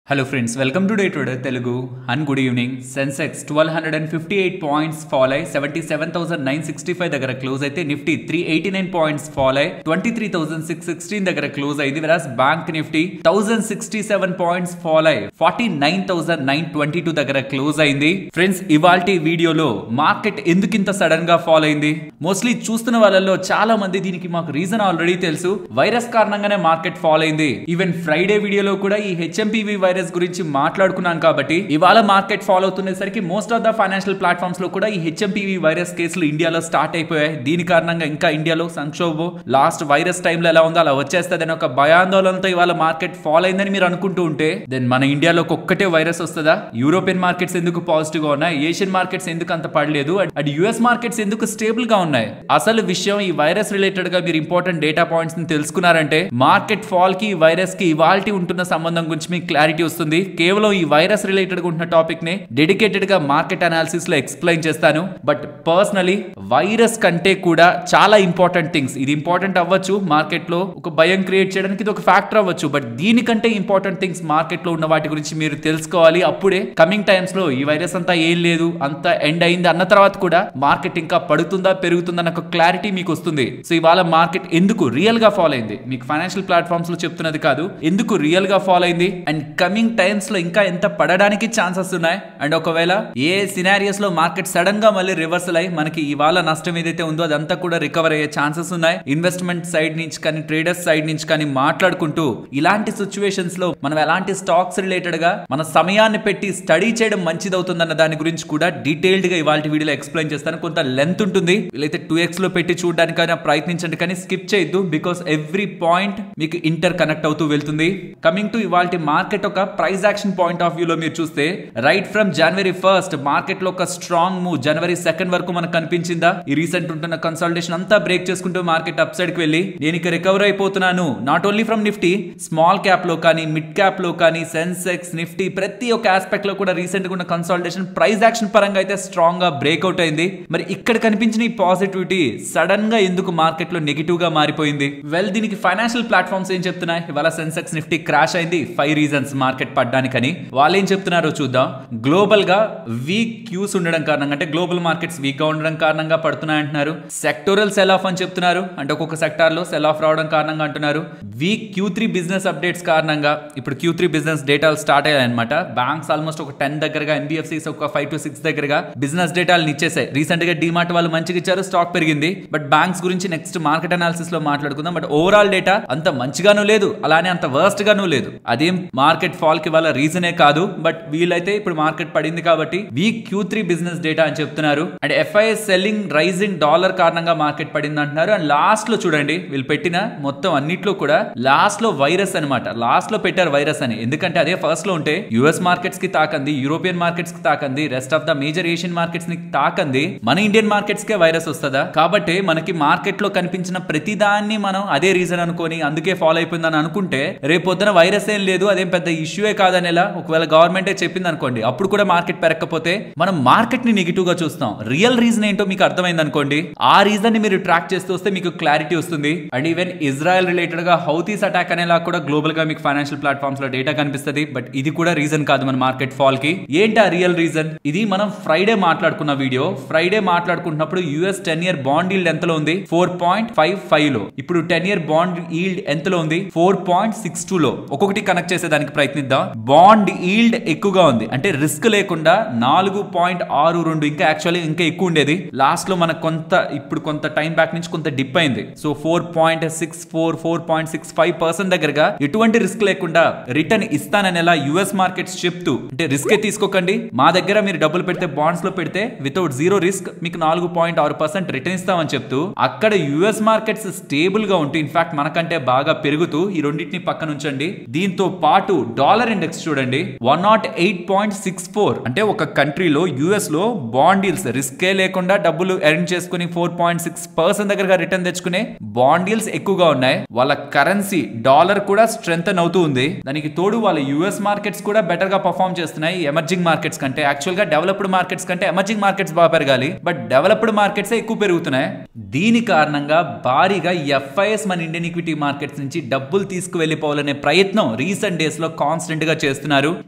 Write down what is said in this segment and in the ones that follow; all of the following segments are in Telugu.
Hello friends, welcome to Day Trader Telugu and good evening. Sensex 1258 points fall అయి 77,965 దగ్గర క్లోజ్ అయితే నిఫ్టీ 389 పాయింట్స్ ఫాల్ అయి 23,616 దగ్గర క్లోజ్ అయింది. వెరాస్ బ్యాంక్ నిఫ్టీ 1067 పాయింట్స్ ఫాల్ అయి 49,922 దగ్గర క్లోజ్ అయింది. ఫ్రెండ్స్, ఇవాల్టి వీడియోలో మార్కెట్ ఎందుకింత సడన్ గా ఫాల్ అయింది? మోస్ట్లీ చూస్తున్న వాళ్ళలో చాలా మంది దీనికి మాకు రీజన్ ఆల్రెడీ తెలుసు, వైరస్ కారణంగానే మార్కెట్ ఫాల్ అయింది. ఈవెన్ ఫ్రైడే వీడియోలో కూడా ఈ హెచ్ఎంపీవీ వైరస్ గురించి మాట్లాడుకున్నాం కాబట్టి ఇవాళ మార్కెట్ ఫాలో అవుతున్నసరికి most of the financial platforms లో కూడా ఈ హెచ్ఎంపీవీ వైరస్ కేసులు ఇండియాలో స్టార్ట్ అయిపోయాయి. దీని కారణంగా ఇంకా ఇండియాలో సంక్షోభం లాస్ట్ వైరస్ టైంలో ఎలా ఉందో అలా వచ్చేస్తుందని ఒక భయాందోళనతో ఇవాళ మార్కెట్ ఫాల్ అయిందని మీరు అనుకుంటూ ఉంటే దెన్ మన ఇండియాలో ఒక్కటే వైరస్ వస్తుందా? యూరోపియన్ మార్కెట్స్ ఎందుకు పాజిటివ్ గా ఉన్నాయి? ఏషియన్ మార్కెట్స్ ఎందుకు అంత పడలేదు? అండ్ యుఎస్ మార్కెట్స్ ఎందుకు స్టేబుల్ గా ఉన్నాయి? అసలు విషయం ఈ వైరస్ రిలేటెడ్ గా మీరు ఇంపార్టెంట్ డేటా పాయింట్స్ ని తెలుసుకున్నారంటే మార్కెట్ ఫాల్ కి వైరస్ కి ఇవాల్టి ఉంటున్న సంబంధం గురించి మీకు క్లారిటీ వస్తుంది. కేవలం ఈ వైరస్ రిలేటెడ్ గా ఉన్న టాపిక్ ని డెడికేటెడ్ గా మార్కెట్ అనాలిసిస్ లో ఎక్స్ప్లెయిన్ చేస్తాను. బట్ పర్సనలీ వైరస్ కంటే కూడా చాలా ఇంపార్టెంట్ థింగ్స్, ఇది ఇంపార్టెంట్ అవ్వచ్చు, మార్కెట్ లో ఒక భయం క్రియేట్ చేయడానికి ఇది ఒక ఫ్యాక్టర్ అవ్వచ్చు, బట్ దీనికంటే ఇంపార్టెంట్ థింగ్స్ మార్కెట్ లో ఉన్న వాటి గురించి మీరు తెలుసుకోవాలి. అప్పుడే కమింగ్ టైమ్స్ లో ఈ వైరస్ అంతా ఏం లేదు, అంతా ఎండ్ అయింది అన్న తర్వాత కూడా మార్కెట్ ఇంకా పడుతుందా పెరుగుతుందా అన్న ఒక క్లారిటీ మీకు వస్తుంది. సో ఇవాళ మార్కెట్ ఎందుకు రియల్ గా ఫాల్ అయింది, మీకు ఫైనాన్షియల్ ప్లాట్ఫామ్స్ లో చెప్తున్నది కాదు, ఎందుకు రియల్ గా ఫాల్ అయింది అండ్ కమింగ్ టైమ్స్ లో ఇంకా ఎంత పడడానికి ఛాన్సెస్ ఉన్నాయి అండ్ ఒకవేళ ఏ సినారియోస్ లో మార్కెట్ సడన్ గా మళ్ళీ రివర్సల్ అయ్యి మనకి ఇవాళ నష్టం ఏదైతే ఉందో అదంతా కూడా రికవర్ అయ్యే ఛాన్సెస్ ఉన్నాయి. ఇన్వెస్ట్మెంట్ సైడ్ నుంచి కానీ ట్రేడర్స్ సైడ్ నుంచి కానీ మాట్లాడుకుంటూ ఇలాంటి సిచ్యువేషన్స్ లో మనం ఎలాంటి స్టాక్స్ రిలేటెడ్ గా మన సమయాన్ని పెట్టి స్టడీ చేయడం మంచిదవుతుందన్న దాని గురించి కూడా డీటెయిల్డ్ గా ఇవాళ వీడియోలో ఎక్స్ప్లెయిన్ చేస్తాను. కొంత లెంత్ ఉంటుంది, వీలైతే 2x లో పెట్టి చూడడానికైనా ప్రయత్నించండి, కానీ స్కిప్ చేయొద్దు, బికాస్ ఎవ్రీ పాయింట్ మీకు ఇంటర్ కనెక్ట్ అవుతూ వెళ్తుంది. కమింగ్ టు ఇవాళ మార్కెట్ ఒక price action point of view లో మీరు చూస్తే right from January 1st market లో ఒక స్ట్రాంగ్ మూవ్ జనవరి 2nd వరకు మనకు కనిపించిందా? ఈ రీసెంట్ ఉంటున్న కన్సల్టేషన్ అంతా బ్రేక్ చేసుకుంటూ మార్కెట్ అప్ సైడ్ కి వెళ్ళి నేను ఇక రికవర్ అయిపోతున్నాను, not only from Nifty, small cap లో కానీ మిడ్ క్యాప్ లో కానీ సెన్సెక్స్ నిఫ్టీ ప్రతి ఒక్క ఆస్పెక్ట్ లో కూడా రీసెంట్ గా ఉన్న కన్సల్టేషన్ ప్రైస్ యాక్షన్ పరంగా అయితే స్ట్రాంగ్ గా బ్రేక్అవుట్ అయింది. మరి ఇక్కడ కనిపించిన ఈ పాజిటివిటీ సడన్ గా ఎందుకు మార్కెట్ లో నెగిటివ్ గా మారిపోయింది? వెల్, దీనికి ఫైనాన్షియల్ ప్లాట్ఫామ్స్ ఏం చెప్తున్నాయి? ఇవాళ సెన్సెక్స్ నిఫ్టీ క్రాష్ అయింది 5 రీజన్స్ మార్కెట్ పడ్డానికని. వాళ్ళు ఏం చెప్తున్నారో చూద్దాం. గ్లోబల్ గా వీక్ క్యూస్ ఉండడం కారణంగా, అంటే గ్లోబల్ మార్కెట్స్ వీక్ గా ఉండడం కారణంగా పడుతున్నాయి అంటున్నారు. సెక్టోరల్ సెల్ ఆఫ్ అని చెప్తున్నారు, అంటే ఒక్కొక్క సెక్టార్ లో సెల్ ఆఫ్ రావడం కారణంగా అంటున్నారు. వీక్ Q3 బిజినెస్ అప్డేట్స్ కారణంగా, ఇప్పుడు Q3 బిజినెస్ డేటాలు స్టార్ట్ అయ్యాయి అనమాట. బ్యాంక్స్ ఆల్మోస్ట్ ఒక 10 దగ్గరగా, NBFCs ఒక 5 to 6 దగ్గరగా బిజినెస్ డేటాలు ఇచ్చేసాయి. రీసెంట్ గా డిమార్ట్ వాళ్ళు మంచిగా ఇచ్చారు, స్టాక్ పెరిగింది. బట్ బ్యాంక్స్ గురించి నెక్స్ట్ మార్కెట్ అనాలిసిస్ లో మాట్లాడుకుందాం. బట్ ఓవరాల్ డేటా అంత మంచిగానూ లేదు, అలానే అంత వర్స్ట్ గానూ లేదు. అదేం మార్కెట్ ఫాల్ కి వాళ్ళ రీజనే కాదు, బట్ వీళ్ళైతే ఇప్పుడు మార్కెట్ పడింది కాబట్టి వీక్ Q3 బిజినెస్ డేటా అని చెప్తున్నారు. And FIS selling rising dollar కారణంగా మార్కెట్ పడింది అంటున్నారు. అండ్ లాస్ట్ లో చూడండి, వీళ్ళు పెట్టిన మొత్తం అన్నిట్లో కూడా లాస్ట్ లో వైరస్ అనమాట, లాస్ట్ లో పెట్టారు వైరస్ అని. ఎందుకంటే అదే ఫస్ట్ లో ఉంటే యుఎస్ మార్కెట్స్ కి తాకంది, యూరోపియన్ మార్కెట్స్ కి తాకంది, rest of the major Asian markets ని తాకంది, మన ఇండియన్ మార్కెట్స్ కే వైరస్ వస్తుందా? కాబట్టి మనకి మార్కెట్ లో కనిపించిన ప్రతి దాన్ని మనం అదే రీజన్ అనుకొని అందుకే ఫాలో అయిపోయిందని అనుకుంటే రేపు పొద్దున వైరస్ ఏం లేదు, అదేం పెద్ద ఇష్యూయే కాదనేలా ఒకవేళ గవర్నమెంటే చెప్పింది అనుకోండి, అప్పుడు కూడా మార్కెట్ పెరగకపోతే మనం మార్కెట్ ని నెగిటివ్ గా చూస్తాం. రియల్ రీజన్ ఏంటో మీకు అర్థమైంది అనుకోండి, ఆ రీజన్ ని మీరు ట్రాక్ చేస్తూ వస్తే మీకు క్లారిటీ వస్తుంది. అండ్ ఈవెన్ ఇజ్రాయెల్ రిలేటెడ్ గా హౌతీస్ అటాక్ అనేలా కూడా గ్లోబల్ గా మీకు ఫైనాన్షియల్ ప్లాట్ఫామ్స్ లో డేటా కనిపిస్తుంది. బట్ ఇది కూడా రీజన్ కాదు మన మార్కెట్ ఫాల్ కి. ఏంటి ఆ రియల్ రీజన్? ఇది మనం ఫ్రైడే మాట్లాడుకున్న వీడియో. ఫ్రైడే మాట్లాడుకుంటున్నప్పుడు US 10-year బాండ్ ఈల్డ్ ఎంతలో ఉంది? 4.55 లో. ఇప్పుడు 10-year బాండ్ ఈల్డ్ ఎంతలో ఉంది? 4.62 లో. ఒక్కొక్కటి కనెక్ట్ చేసేదానికి ప్రయత్నిద్దాం. బాండ్ ఈల్డ్ ఎక్కువగా ఉంది, అంటే రిస్క్ లేకుండా 4.62, ఇంకా యాక్చువల్లీ ఇంకా ఎక్కువ ఉండేది. లాస్ట్ లో మనకు ఇప్పుడు కొంత టైం బ్యాక్ నుంచి కొంత డిప్ అయింది. సో 4.64 4.65% దగ్గరగా ఎటువంటి రిస్క్ లేకుండా రిటర్న్ ఇస్తాననేలా యుఎస్ మార్కెట్స్ చెప్తూ, అంటే రిస్కే తీసుకోకండి, మా దగ్గర మీరు డబ్బులు పెడితే బాండ్స్ లో పెడితే వితౌట్ జీరో రిస్క్ మీకు 4.6% రిటర్న్ ఇస్తామని చెప్తూ అక్కడ యుఎస్ మార్కెట్స్ స్టేబుల్ గా ఉంటూ ఇన్ఫాక్ట్ మనకంటే బాగా పెరుగుతూ, ఈ రెండింటిని పక్కన ఉంచండి. దీంతో పాటు డాలర్ ఇండెక్స్ చూడండి 108.64, అంటే ఒక కంట్రీలో యుఎస్ లో బాండ్ డీల్స్ రిస్కే లేకుండా డబ్బులు ఎర్న్ చేసుకుని 4.6% దగ్గరగా రిటర్న్ తెచ్చుకునే బాండ్ డీల్స్ ఎక్కువగా ఉన్నాయి. వాళ్ళ కరెన్సీ డాలర్ కూడా స్ట్రెంథెన్ అవుతూ ఉంది. దానికి తోడు వాళ్ళ యుఎస్ మార్కెట్స్ కూడా బెటర్ గా పర్ఫార్మ్ చేస్తున్నాయి ఎమర్జింగ్ మార్కెట్స్ కంటే. యాక్చువల్ గా డెవలప్డ్ మార్కెట్స్ కంటే ఎమర్జింగ్ మార్కెట్స్ బాగా పెరగాలి, బట్ డెవలప్డ్ మార్కెట్స్ ఎక్కువ పెరుగుతున్నాయి. దీని కారణంగా భారీగా FIS మన ఇండియన్ ఈక్విటీ మార్కెట్స్ నుంచి డబ్బులు తీసుకువెళ్లిపోవాలనే ప్రయత్నం రీసెంట్ డేస్ లో కాన్స్టెంట్ గా చేస్తున్నారు.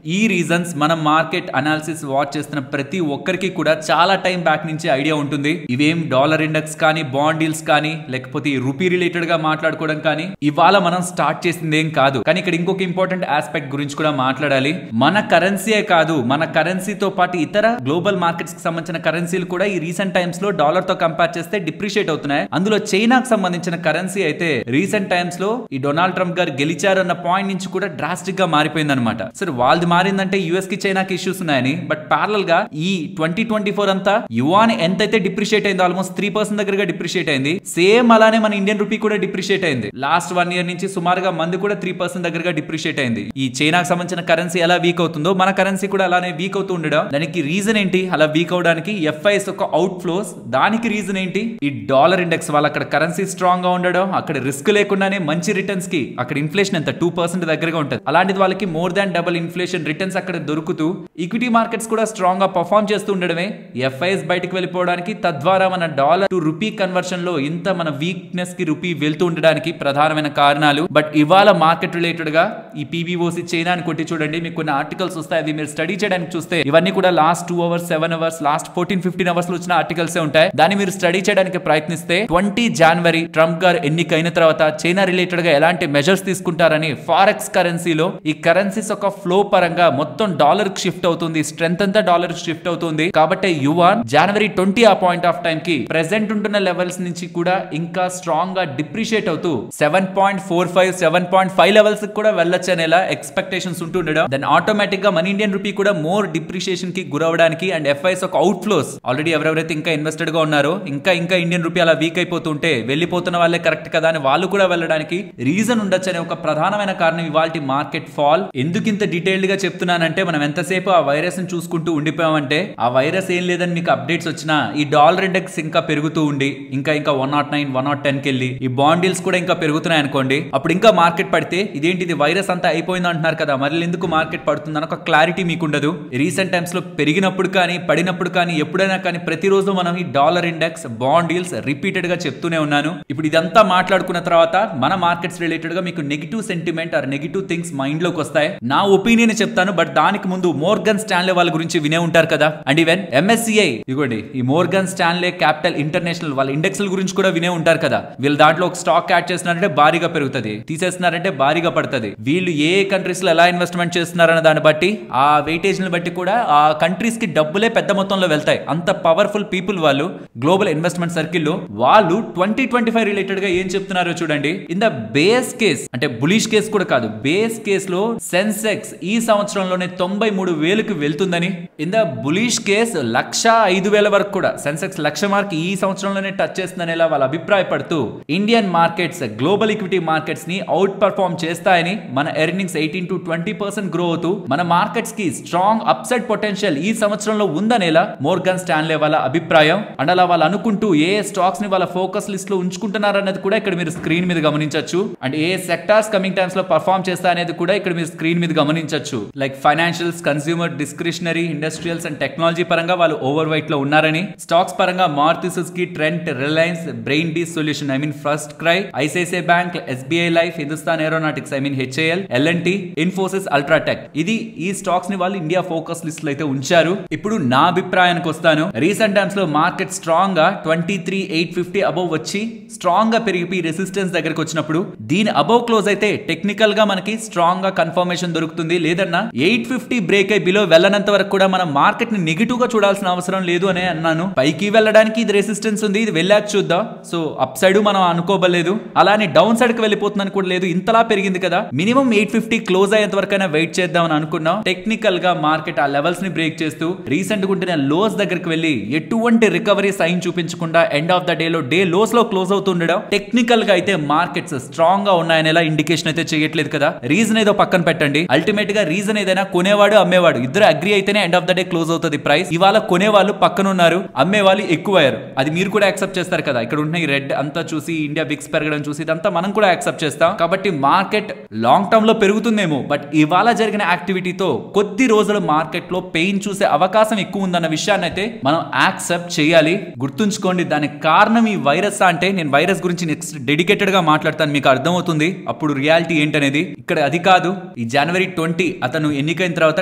ఈ రీజన్స్ మనం మార్కెట్ అనాలిసిస్ వాచ్ చేస్తున్న ప్రతి ఒక్కరికి కూడా చాలా టైం బ్యాక్ నుంచి ఐడియా ఉంటుంది. ఇవేం డాలర్ ఇండెక్స్ కానీ బాండ్ డీల్స్ కానీ లేకపోతే రూపీ రిలేటెడ్ గా మాట్లాడుకోవడం కానీ ఇవాళ మనం స్టార్ట్ చేసింది ఏం కాదు. కానీ ఇక్కడ ఇంకొక ఇంపార్టెంట్ ఆస్పెక్ట్ గురించి కూడా మాట్లాడాలి. మన కరెన్సీయే కాదు, మన కరెన్సీతో పాటు ఇతర గ్లోబల్ మార్కెట్స్ కి సంబంధించిన కరెన్సీలు కూడా ఈ రీసెంట్ టైమ్స్ లో డాలర్ తో కంపేర్ చేస్తే డిప్రిషియేట్ అవుతున్నాయి. అందులో చైనాకు సంబంధించిన కరెన్సీ అయితే రీసెంట్ టైమ్స్ లో ఈ డొనాల్డ్ ట్రంప్ గారు గెలిచారు అన్న పాయింట్ నుంచి కూడా డ్రాస్టిక్ గా మారిపోయింది అనమాట. సరే వాళ్ళది మారిందంటే యుఎస్ కి చైనాకి ఇష్యూస్ ఉన్నాయని, బట్ ప్యారలల్ గా ఈ 2024 అంతా యువాన్ ఎంతైతే డిప్రిషియేట్ అయిందో ఆల్మోస్ట్ 3% దగ్గరగా డిప్రిషియేట్ అయింది. సేమ్ అలానే మన ఇండియన్ రూపీ కూడా డిప్రిషియేట్ అయింది. లాస్ట్ 1 year నుంచి సుమారుగా మంది కూడా 3% దగ్గరగా డిప్రిషియేట్ అయింది. ఈ చైనాకు సంబంధించిన కరెన్సీ ఎలా వీక్ అవుతుందో మన కరెన్సీ కూడా అలానే వీక్ అవుతూ ఉండడం. దానికి రీజన్ ఏంటి అలా వీక్ అవడానికి? ఎఫ్ఐఎస్ ఒక అవుట్ ఫ్లోస్. దానికి రీజన్ ఏంటి? ఈ డాలర్ ఇండెక్స్ వాళ్ళు అక్కడ కరెన్సీ స్ట్రాంగ్ గా ఉండడం, అక్కడ రిస్క్ లేకుండానే మంచి రిటర్న్స్ కి అక్కడ ఇన్ఫ్లేషన్ ఎంత 2% దగ్గరగా ఉంటుంది. అలాంటిది వాళ్ళకి more than double inflation returns అక్కడ దొరుకుతూ ఈక్విటీ మార్కెట్స్ కూడా స్ట్రాంగ్ గా పర్ఫార్మ్ చేస్తూ ఉండడమే ఎఫ్ఐఎస్ బయటకు వెళ్ళిపోవడానికి, తద్వారా మన డాలర్ టు రూపీ కన్వర్షన్ లో ఇంత మన వీక్నెస్ కి రూపీ వెళ్తూ ఉండడానికి ప్రధానమైన కారణాలు. బట్ ఇవాళ మార్కెట్ రిలేటెడ్ గా ఈ పీబీఓసి చైనా అని కొట్టి చూడండి, మీకు కొన్ని ఆర్టికల్స్ వస్తాయి. అవి మీరు స్టడీ చేయడానికి చూస్తే ఇవన్నీ కూడా last 2 hours 7 hours last 14-15 hours లో వచ్చిన ఆర్టికల్స్ ఉంటాయి. దాన్ని మీరు స్టడీ చేయడానికి ప్రయత్నిస్తే 20 January ట్రంప్ గారు ఎన్నికైన తర్వాత చైనా రిలేటెడ్ గా ఎలాంటి మెజర్స్ తీసుకుంటారని ఫారెక్స్ కరెన్సీలో ఈ కరెన్సీస్ ఒక ఫ్లో పరంగా మొత్తం డాలర్ కి షిఫ్ట్ అవుతుంది. స్ట్రెంత్ అంతా డాలర్ కి షిఫ్ట్ అవుతుంది. కాబట్టి యువాన్ January 20 ఆ పాయింట్ ఆఫ్ టైం కి ప్రెసెంట్ ఉంటున్న లెవెల్స్ నుంచి కూడా ఇంకా స్ట్రాంగ్ గా డిప్రిషియేట్ అవుతూ 7.45 7.5 లెవెల్స్ కూడా వెళ్ళొచ్చు అనేలా ఎక్స్పెక్టేషన్స్ ఉంటుండడం. దెన్ ఆటోమేటిక్ గా మన ఇండియన్ రూపీ కూడా మోర్ డిప్రిషియేషన్ కి గురవడానికి అండ్ ఎఫ్ఐఎస్ ఒక అవుట్ ఫ్లోస్ ఆల్రెడీ ఎవరెవరైతే ఇంకా ఇన్వెస్టెడ్ గా ఉన్నారో ఇంకా ఇండియన్ రూపీ అలా వీక్ అయిపోతుంటే వెళ్ళిపోతున్న వాళ్ళే కరెక్ట్ కదా అని వాళ్ళు కూడా వెళ్ళడానికి రీజన్ ఉండొచ్చు అనే ఒక ప్రధానమైన కారణం ఇవాల్టి మార్కెట్ ఫాల్. ఎందుకు ఇంత డీటెయిల్డ్ గా చెప్తున్నానంటే మనం ఎంతసేపు ఆ వైరస్ ని చూసుకుంటూ ఉండిపోయామంటే ఆ వైరస్ ఏం లేదని మీకు అప్డేట్స్ వచ్చినా ఈ డాలర్ ఇండెక్స్ ఇంకా పెరుగుతూ ఉండి ఇంకా 109 110 కి వెళ్ళి ఈ బాండ్ డీల్స్ కూడా ఇంకా పెరుగుతున్నాయి అనుకోండి, అప్పుడు ఇంకా మార్కెట్ పడితే ఇదేంటిది వైరస్ అంతా అయిపోయింది అంటున్నారు కదా, మరి ఎందుకు మార్కెట్ పడుతుందని ఒక క్లారిటీ మీకు ఉండదు. రీసెంట్ టైమ్స్ లో పెరిగినప్పుడు కానీ పడినప్పుడు కానీ ఎప్పుడైనా కానీ ప్రతిరోజు మనం ఈ dollar index bond deals repeated గా చెప్తూనే ఉన్నాను. ఇప్పుడు ఇదంతా మాట్లాడుకున్న తర్వాత మన మార్కెట్స్ రిలేటెడ్ గా మీకు negative sentiment or negative things mind లోకి వస్తాయి. నా ఒపీనియన్ చెప్తాను, బట్ దానికి ముందు మోర్గన్ స్టాన్లే వాళ్ళ గురించి వినే ఉంటారు కదా. అండ్ ఈవెన్ ఎంఎస్సిఐ ఇదిగోండి ఈ మోర్గన్ స్టాన్లే క్యాపిటల్ ఇంటర్నేషనల్ వాళ్ళ ఇండెక్స్ గురించి కూడా వినే ఉంటారు కదా. వీళ్ళు దాంట్లో ఒక స్టాక్ యాడ్ చేస్తున్నారంటే భారీగా పెరుగుతుంది, తీసేస్తున్నారంటే భారీగా పడుతుంది. వీళ్ళు ఏ కంట్రీస్ లో ఎలా ఇన్వెస్ట్మెంట్ చేస్తున్నారన్న దాన్ని బట్టి ఆ వెయిటేజ్ ని బట్టి కూడా ఆ కంట్రీస్ కి డబ్బులే పెద్ద మొత్తంలో వెళ్తాయి. అంత పవర్ఫుల్ పీపుల్ వాళ్ళు గ్లోబల్ ఇన్వెస్ట్మెంట్ సర్కిల్ లో. వాళ్ళు 2025 రిలేటెడ్ గా ఏం చెప్తున్నారో చూడండి. ఇన్ ద బేస్ కేస్ అంటే బులిష్ కేస్ కూడా కాదు, బేస్ కేస్ లో సెన్సెక్స్ ఈ సంవత్సరంలోనే 93,000కి వెళ్తుందని, ఇన్ ద బులిష్ కేస్ 105,000 వరకు కూడా సెన్సెక్స్ 1,00,000 మార్క్ ఈ సంవత్సరంలోనే టచ్ చేస్తుందనేలా వాళ్ళు అభిప్రాయపడుతూ Indian markets global equity markets ని అవుట్ పర్ఫార్మ్ చేస్తాయని, మన ఎర్నింగ్స్ 18 to 20% గ్రో అవుతూ మన మార్కెట్స్ కి స్ట్రాంగ్ అప్సైడ్ పొటెన్షియల్ ఈ సంవత్సరంలో ఉందనేలా మోర్గన్ స్టాన్లే వాళ్ళ అభిప్రాయం. అండ్ అలా వాళ్ళు అనుకుంటూ ఏ స్టాక్స్ ని వాళ్ళ ఫోకస్ లిస్ట్ లో ఉంచుకుంటున్నారు అనేది కూడా ఇక్కడ మీరు స్క్రీన్ మీద గమనించవచ్చు. అండ్ ఏ సెక్టార్స్ కమింగ్ టైమ్స్ లో పర్ఫార్మ్ చేస్తా అనేది కూడా ఇక్కడ మీరు స్క్రీన్ మీద గమనించవచ్చు. Like financials, consumer, discretionary, industrials and technology పరంగా వాళ్ళు ఓవర్ వైట్ లో ఉన్నారని, స్టాక్స్ పరంగా Maruti Suzuki, Trent, Reliance, brainbees solution FirstCry, ICICI bank, SBI life, Hindustan Aeronautics HAL, LNT, Infosys, UltraTech ఇది ఈ స్టాక్స్ ని వాళ్ళు ఇండియా ఫోకస్ లిస్ట్ లో అయితే ఉంచారు. ఇప్పుడు నా అభిప్రాయానికి వస్తాను. రీసెంట్ టైమ్స్ లో మార్కెట్ స్ట్రాంగ్ గా 23,850 అబౌవ్ వచ్చి స్ట్రాంగ్ గా పెరిగి రెసిస్టెన్స్ దగ్గరకు వచ్చినప్పుడు దీని అబౌవ్ క్లోజ్ అయితే టెక్నికల్ గా మనకి స్ట్రాంగ్ గా కన్ఫర్మేషన్ దొరుకుతుంది. లేదన్నా 850 బ్రేక్ అయి బిలో వెళ్ళనంత వరకు కూడా మనం మార్కెట్ ని నెగిటివ్ గా చూడాల్సిన అవసరం లేదు అనే అన్నాను. పైకి వెళ్ళడానికి ఇది రెసిస్టెన్స్ ఉంది, ఇది వెళ్ళాక చూద్దాం. సో అప్ సైడ్ మనం అనుకోబలేదు, అలానే డౌన్ సైడ్ కి వెళ్ళిపోతుందని కూడా లేదు. ఇంతలా పెరిగింది కదా, మినిమం 850 క్లోజ్ అయ్యేంత వరకైనా వెయిట్ చేద్దాం అని అనుకున్నాం. టెక్నికల్ గా మార్కెట్ ఆ లెవెల్స్ ని బ్రేక్ చేస్తూ రీసెంట్ గా ఉంటున్న లోస్ దగ్గరికి వెళ్ళి ఎటువంటి రికవరీ సైన్ చూపించకుండా ఎండ్ ఆఫ్ ద డే లో డే లోస్ లో క్లోజ్ అవుతుండడం టెక్నికల్ గా అయితే మార్కెట్స్ స్ట్రాంగ్ గా ఉన్నాయనేలా ఇండికేషన్ అయితే చేయట్లేదు కదా. రీజన్ ఏదో పక్కన పెట్టండి, అల్టిమేట్ గా రీజన్ ఏదైనా కొనేవాడు అమ్మేవాడు ఇద్దరు అగ్రి అయితేనే end of the day close అవుతుంది ప్రైస్. ఇవాళ కొనేవాళ్ళు పక్కన ఉన్నారు, అమ్మేవాళ్ళు ఎక్కువయ్యారు. అది మీరు కూడా యాక్సెప్ట్ చేస్తారు కదా. ఇక్కడ ఉన్న ఈ రెడ్ అంతా చూసి ఇండియా బిక్స్ పెరగడం చూసి ఇదంతా మనం కూడా యాక్సెప్ట్ చేస్తాం. కాబట్టి మార్కెట్ లాంగ్ టర్మ్ లో పెరుగుతుందేమో, బట్ ఇవాళ జరిగిన యాక్టివిటీతో కొద్ది రోజుల మార్కెట్ లో పెయిన్ చూసే అవకాశం ఎక్కువ ఉందన్న విషయాన్ని అయితే మనం యాక్సెప్ట్ చేయాలి. గుర్తుంచుకోండి, దానికి కారణం ఈ వైరస్ అంటే నేను వైరస్ గురించి నెక్స్ట్ డెడికేటెడ్ గా మాట్లాడతాను, మీకు అర్థమవుతుంది అప్పుడు రియాలిటీ ఏంటనేది. ఇక్కడ అది కాదు, ఈ జనవరి 20 అతను ఎన్నికైన తర్వాత,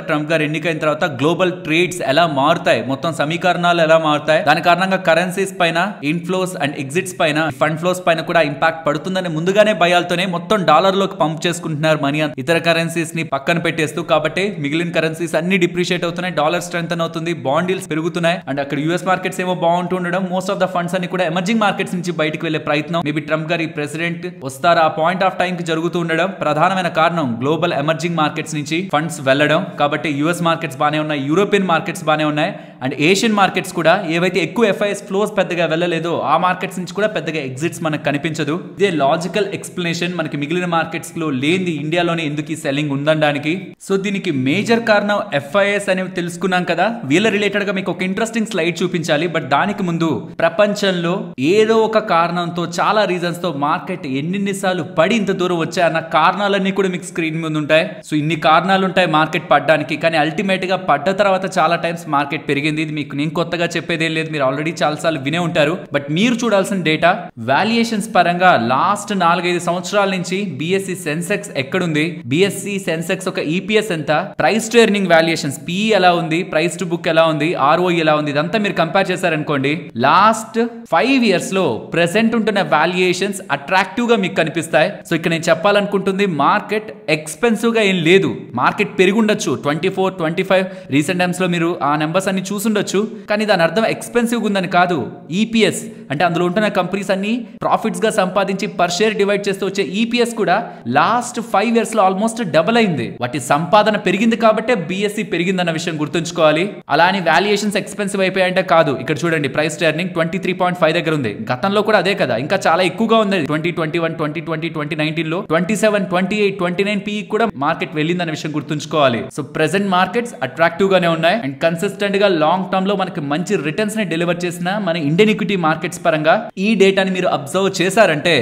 ట్రంప్ గారు ఎన్నికైన తర్వాత గ్లోబల్ ట్రేడ్స్ ఎలా మారుతాయి, మొత్తం సమీకరణాలు ఎలా మారుతాయి, దాని కారణంగా కరెన్సీస్ పైన, ఇన్ఫ్లోస్ అండ్ ఎగ్జిట్స్ పైన, ఫండ్ ఫ్లోస్ పైన కూడా ఇంపాక్ట్ పడుతుందని ముందుగానే భయాలతోనే మొత్తం డాలర్ లోకి పంప్ చేసుకుంటున్నారు మనీ, ఇతర కరెన్సీస్ ని పక్కన పెట్టేస్తూ. కాబట్టి మిగిలిన కరెన్సీస్ అన్ని డిప్రిషియేట్ అవుతున్నాయి, డాలర్ స్ట్రెంథన్ అవుతుంది, బాండ్ డీల్స్ పెరుగుతున్నాయి. అండ్ అక్కడ యూఎస్ మార్కెట్స్ ఏమో బాగుంటుండడం, మోస్ట్ ఆఫ్ ద ఫండ్స్ అన్ని కూడా ఎమర్జింగ్ మార్కెట్స్ నుంచి బయటకు వెళ్లే ప్రయత్నం, మేబీ ట్రంప్ గారి ప్రెసిడెంట్ వస్తారా ఆ పాయింట్ ఆఫ్ టైం కి జరుగుతూ ఉండడం ప్రధానమైన కారణం గ్లోబల్ ఎమర్జింగ్ మార్కెట్స్ నుంచి ఫండ్స్ వెళ్లడం. కాబట్టి యూఎస్ మార్కెట్స్ బానే ఉన్నాయి, యూరోపియన్ మార్కెట్స్ బానే ఉన్నాయి, అండ్ ఏషియన్ మార్కెట్స్ కూడా ఏవైతే ఎక్కువ ఎఫ్ఐఎస్ ఫ్లోస్ పెద్దగా వెళ్ళలేదో ఆ మార్కెట్స్ నుంచి కూడా పెద్దగా ఎగ్జిట్స్ మనకు కనిపించదు. ఇదే లాజికల్ ఎక్స్ప్లెనేషన్ మనకి మిగిలిన మార్కెట్స్ లో లేని ఇండియాలోనే ఎందుకు ఈ సెల్లింగ్ ఉందనడానికి. సో దీనికి మేజర్ కారణం ఎఫ్ఐఎస్ అనేవి తెలుసుకున్నాం కదా. వీళ్ళ రిలేటెడ్ గా మీకు ఒక ఇంట్రెస్టింగ్ స్లైడ్ చూపించాలి. బట్ దానికి ముందు ప్రపంచంలో ఏదో ఒక కారణంతో, చాలా రీజన్స్ తో మార్కెట్ ఎన్నిసార్లు పడి ఇంత దూరం వచ్చాయన్న కారణాలన్నీ కూడా మీకు స్క్రీన్ ముందు ఉంటాయి. సో ఇన్ని కారణాలు ఉంటాయి మార్కెట్ పడ్డానికి, కానీ అల్టిమేట్ గా పడ్డ తర్వాత చాలా టైమ్స్ మార్కెట్ పెరిగింది. ఇది మీకు నేను కొత్తగా చెప్పేదేం లేదు, మీరు ఆల్రెడీ చాలా సార్లు వినే ఉంటారు. బట్ మీరు చూడాల్సిన డేటా వాల్యుయేషన్స్ పరంగా లాస్ట్ 4-5 సంవత్సరాల నుంచి బిఎస్సి సెన్సెక్స్ ఎక్కడుంది, బిఎస్సి సెన్సెక్స్ ఒక ఈపీఎస్ ఎంత, price to earning valuations PE ఎలా ఉంది, ప్రైస్ టు బుక్ ఎలా ఉంది, ఆర్ఓఈ ఎలా ఉంది, ఇదంతా మీరు కంపేర్ చేశారనుకోండి, లాస్ట్ 5 years లో ప్రెసెంట్ ఉంటున్న వాల్యుయేషన్స్ అట్రాక్టివ్ గా మీకు కనిపిస్తాయి. సో ఇక్కడ నేను చెప్పాలనుకుంటుంది మార్కెట్ ఎక్స్పెన్సివ్ గా ఏం లేదు, మార్కెట్ పెరుగుండొచ్చు 24, 25 రీసెంట్ టైమ్స్ లో మీరు ఆ నెంబర్స్ అన్ని చూసుండొచ్చు, కానీ దాని అర్థం ఎక్స్పెన్సివ్ ఉందని కాదు. ఈపీఎస్ అంటే అందులో ఉంటున్న కంపెనీస్ అన్ని ప్రాఫిట్స్ గా సంపాదించి పర్ షేర్ డివైడ్ చేస్తూ వచ్చే ఈపీఎస్ కూడా లాస్ట్ 5 years లో ఆల్మోస్ట్ డబుల్ అయింది. వాటి సంపాదన పెరిగింది కాబట్టే బిఎస్సి పెరిగిందన్న విషయం గుర్తుంచుకోవాలి. అలా అని వాల్యుయేషన్స్ ఎక్స్పెన్సివ్ అయిపోయాయంటే కాదు. ఇక్కడ చూడండి ప్రైస్ టు ఎర్నింగ్ 23.5 దగ్గర ఉంది, గతంలో కూడా అదే కదా, ఇంకా చాలా ఎక్కువగా ఉంది. 2021, 2020, 2019 లో 27, 28, 29 పిఈ కూడా మార్కెట్ వెళ్ళిందన్న విషయం గుర్తుంచుకోవాలి. సో ప్రెసెంట్ మార్కెట్స్ అట్రాక్టివ్ గానే ఉన్నాయి అండ్ కన్సిస్టెంట్ గా లాంగ్ టర్మ్ లో మనకి మంచి రిటర్న్స్ ని డెలివర్ చేసిన మన ఇండియన్ ఈక్విటీ మార్కెట్స్ పరంగా ఈ డేటాని మీరు అబ్జర్వ్ చేశారంటే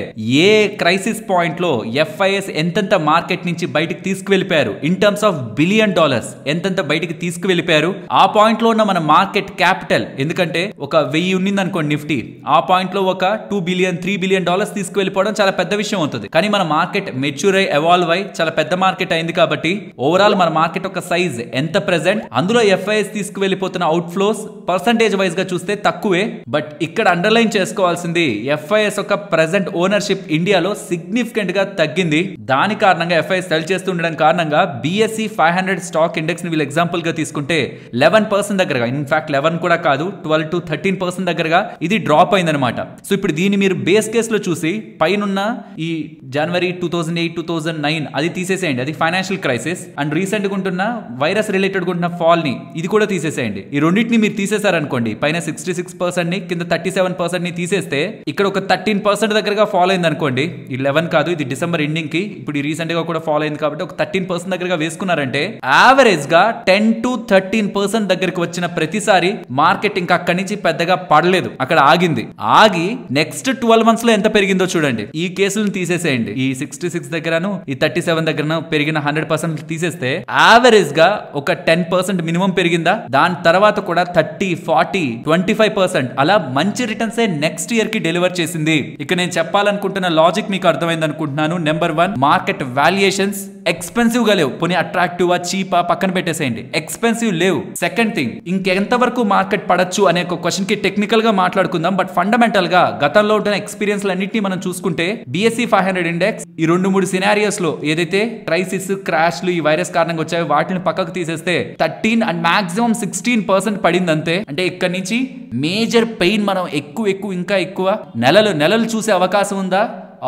ఏ క్రైసిస్ పాయింట్ లో ఎఫ్ఐఎస్ ఎంతెంత మార్కెట్ నుంచి బయటికి తీసుకువెళ్ళిపోయారు, in terms of billion dollars ఎంతెంత బయటికి తీసుకువెళ్ళిపోయారు, ఆ పాయింట్ లో ఉన్న మన మార్కెట్ క్యాపిటల్, ఎందుకంటే ఒక 1000 ఉన్నింది అనుకోండి నిఫ్టీ, ఆ పాయింట్ లో ఒక 2 బిలియన్ 3 బిలియన్ డాలర్స్ తీసుకువెళ్ళిపోవడం చాలా పెద్ద విషయం అవుతుంది. కానీ మన మార్కెట్ మెచ్యూర్ అయి ఎవాల్వ్ అయి చాలా పెద్ద మార్కెట్ అయింది కాబట్టి ఓవరాల్ మన మార్కెట్ ఒక సైజ్ ఎంత ప్రెసెంట్, అందులో ఎఫ్ఐఎస్ తీసుకువెళ్ళిపోతున్న అవుట్ ఫ్లోస్ పర్సంటేజ్ వైజ్ గా చూస్తే తక్కువే. బట్ ఇక్కడ అండర్లైన్ చేసుకోవాల్సింది ఎఫ్ఐఎస్ ఒక ప్రెసెంట్ ఓనర్షిప్ ఇండియాలో సిగ్నిఫికెంట్ గా తగ్గింది. దాని కారణంగా ఎఫ్ఐఎస్ సెల్ చేస్తూ ఉండడం కారణంగా బిఎస్సి 500 స్టాక్ ఇండెక్స్ ని వీళ్ళు ఎగ్జాంపుల్ గా తీసుకుంటే 11% దగ్గరగా, ఇన్ఫాక్ట్ 11 కూడా కాదు 12 to 13% దగ్గరగా ఇది డ్రాప్ అయిందనమాట. సో ఇప్పుడు దీన్ని మీరు బేస్ కేస్ లో చూసి పైనున్న ఈ జనవరి 2008, 2009 అది తీసేసేయండి, అది ఫైనాన్షియల్ క్రైసిస్, అండ్ రీసెంట్ గా ఉంటున్న వైరస్ రిలేటెడ్ ఉంటున్న ఫాల్ ని ఇది కూడా తీసేసేయండి. ఈ రెండింటిని మీరు తీసేశారనుకోండి, పైన 66% ని కింద 37% ని తీసేస్తే ఇక్కడ ఒక 13% దగ్గరగా ఫాలో అయింది అనుకోండి. ఈ 11 కాదు, ఇది డిసెంబర్ ఎండింగ్ కి, ఇప్పుడు రీసెంట్ గా కూడా ఫాలో అయింది కాబట్టి ఒక 13% దగ్గరగా వేసుకున్నారంటే యావరేజ్ గా 10 to 13% దగ్గరికి వచ్చిన ప్రతిసారి మార్కెట్ ఇంకా అక్కడి నుంచి పెద్దగా పడలేదు, అక్కడ ఆగింది. ఆగి నెక్స్ట్ 12 months లో ఎంత పెరిగిందో చూడండి. ఈ కేసులను తీసేసేయండి, ఈ 66 దగ్గరను ఈ 37 దగ్గర పెరిగిన 100% తీసేస్తే యావరేజ్ గా ఒక 10% మినిమం పెరిగిందా, దాని తర్వాత కూడా 30, 40, 25% అలా మంచి రిటర్న్స్ నెక్స్ట్ ఇయర్ కి డెలివర్ చేసింది. ఇక నేను చెప్పాలనుకుంటున్న లాజిక్ మీకు అర్థమైంది అనుకుంటున్నాను. నెంబర్ 1, మార్కెట్ వాల్యుయేషన్స్ ఎక్స్పెన్సివ్ గా లేవు, పోనీ అట్రాక్టివా చీపా పక్కన పెట్టేసేయండి, ఎక్స్పెన్సివ్ లేవు. సెకండ్ థింగ్, ఇంకెంత వరకు మార్కెట్ పడచ్చు అనే ఒక క్వశ్చన్ కి టెక్నికల్ గా మాట్లాడుకుందాం. బట్ ఫండమెంటల్ గా గతంలో ఉన్న ఎక్స్పీరియన్స్ అన్నింటినీ మనం చూసుకుంటే బిఎస్సి 500 ఇండెక్స్ ఈ 2-3 సినారియోస్ లో ఏదైతే క్రైసిస్, క్రాష్లు, ఈ వైరస్ కారణంగా వచ్చాయో వాటిని పక్కకు తీసేస్తే 13 అండ్ మాక్సిమం 16% పడింది అంతే. అంటే ఇక్కడ నుంచి మేజర్ పెయిన్ మనం ఇంకా ఎక్కువ నెలలు చూసే అవకాశం ఉందా,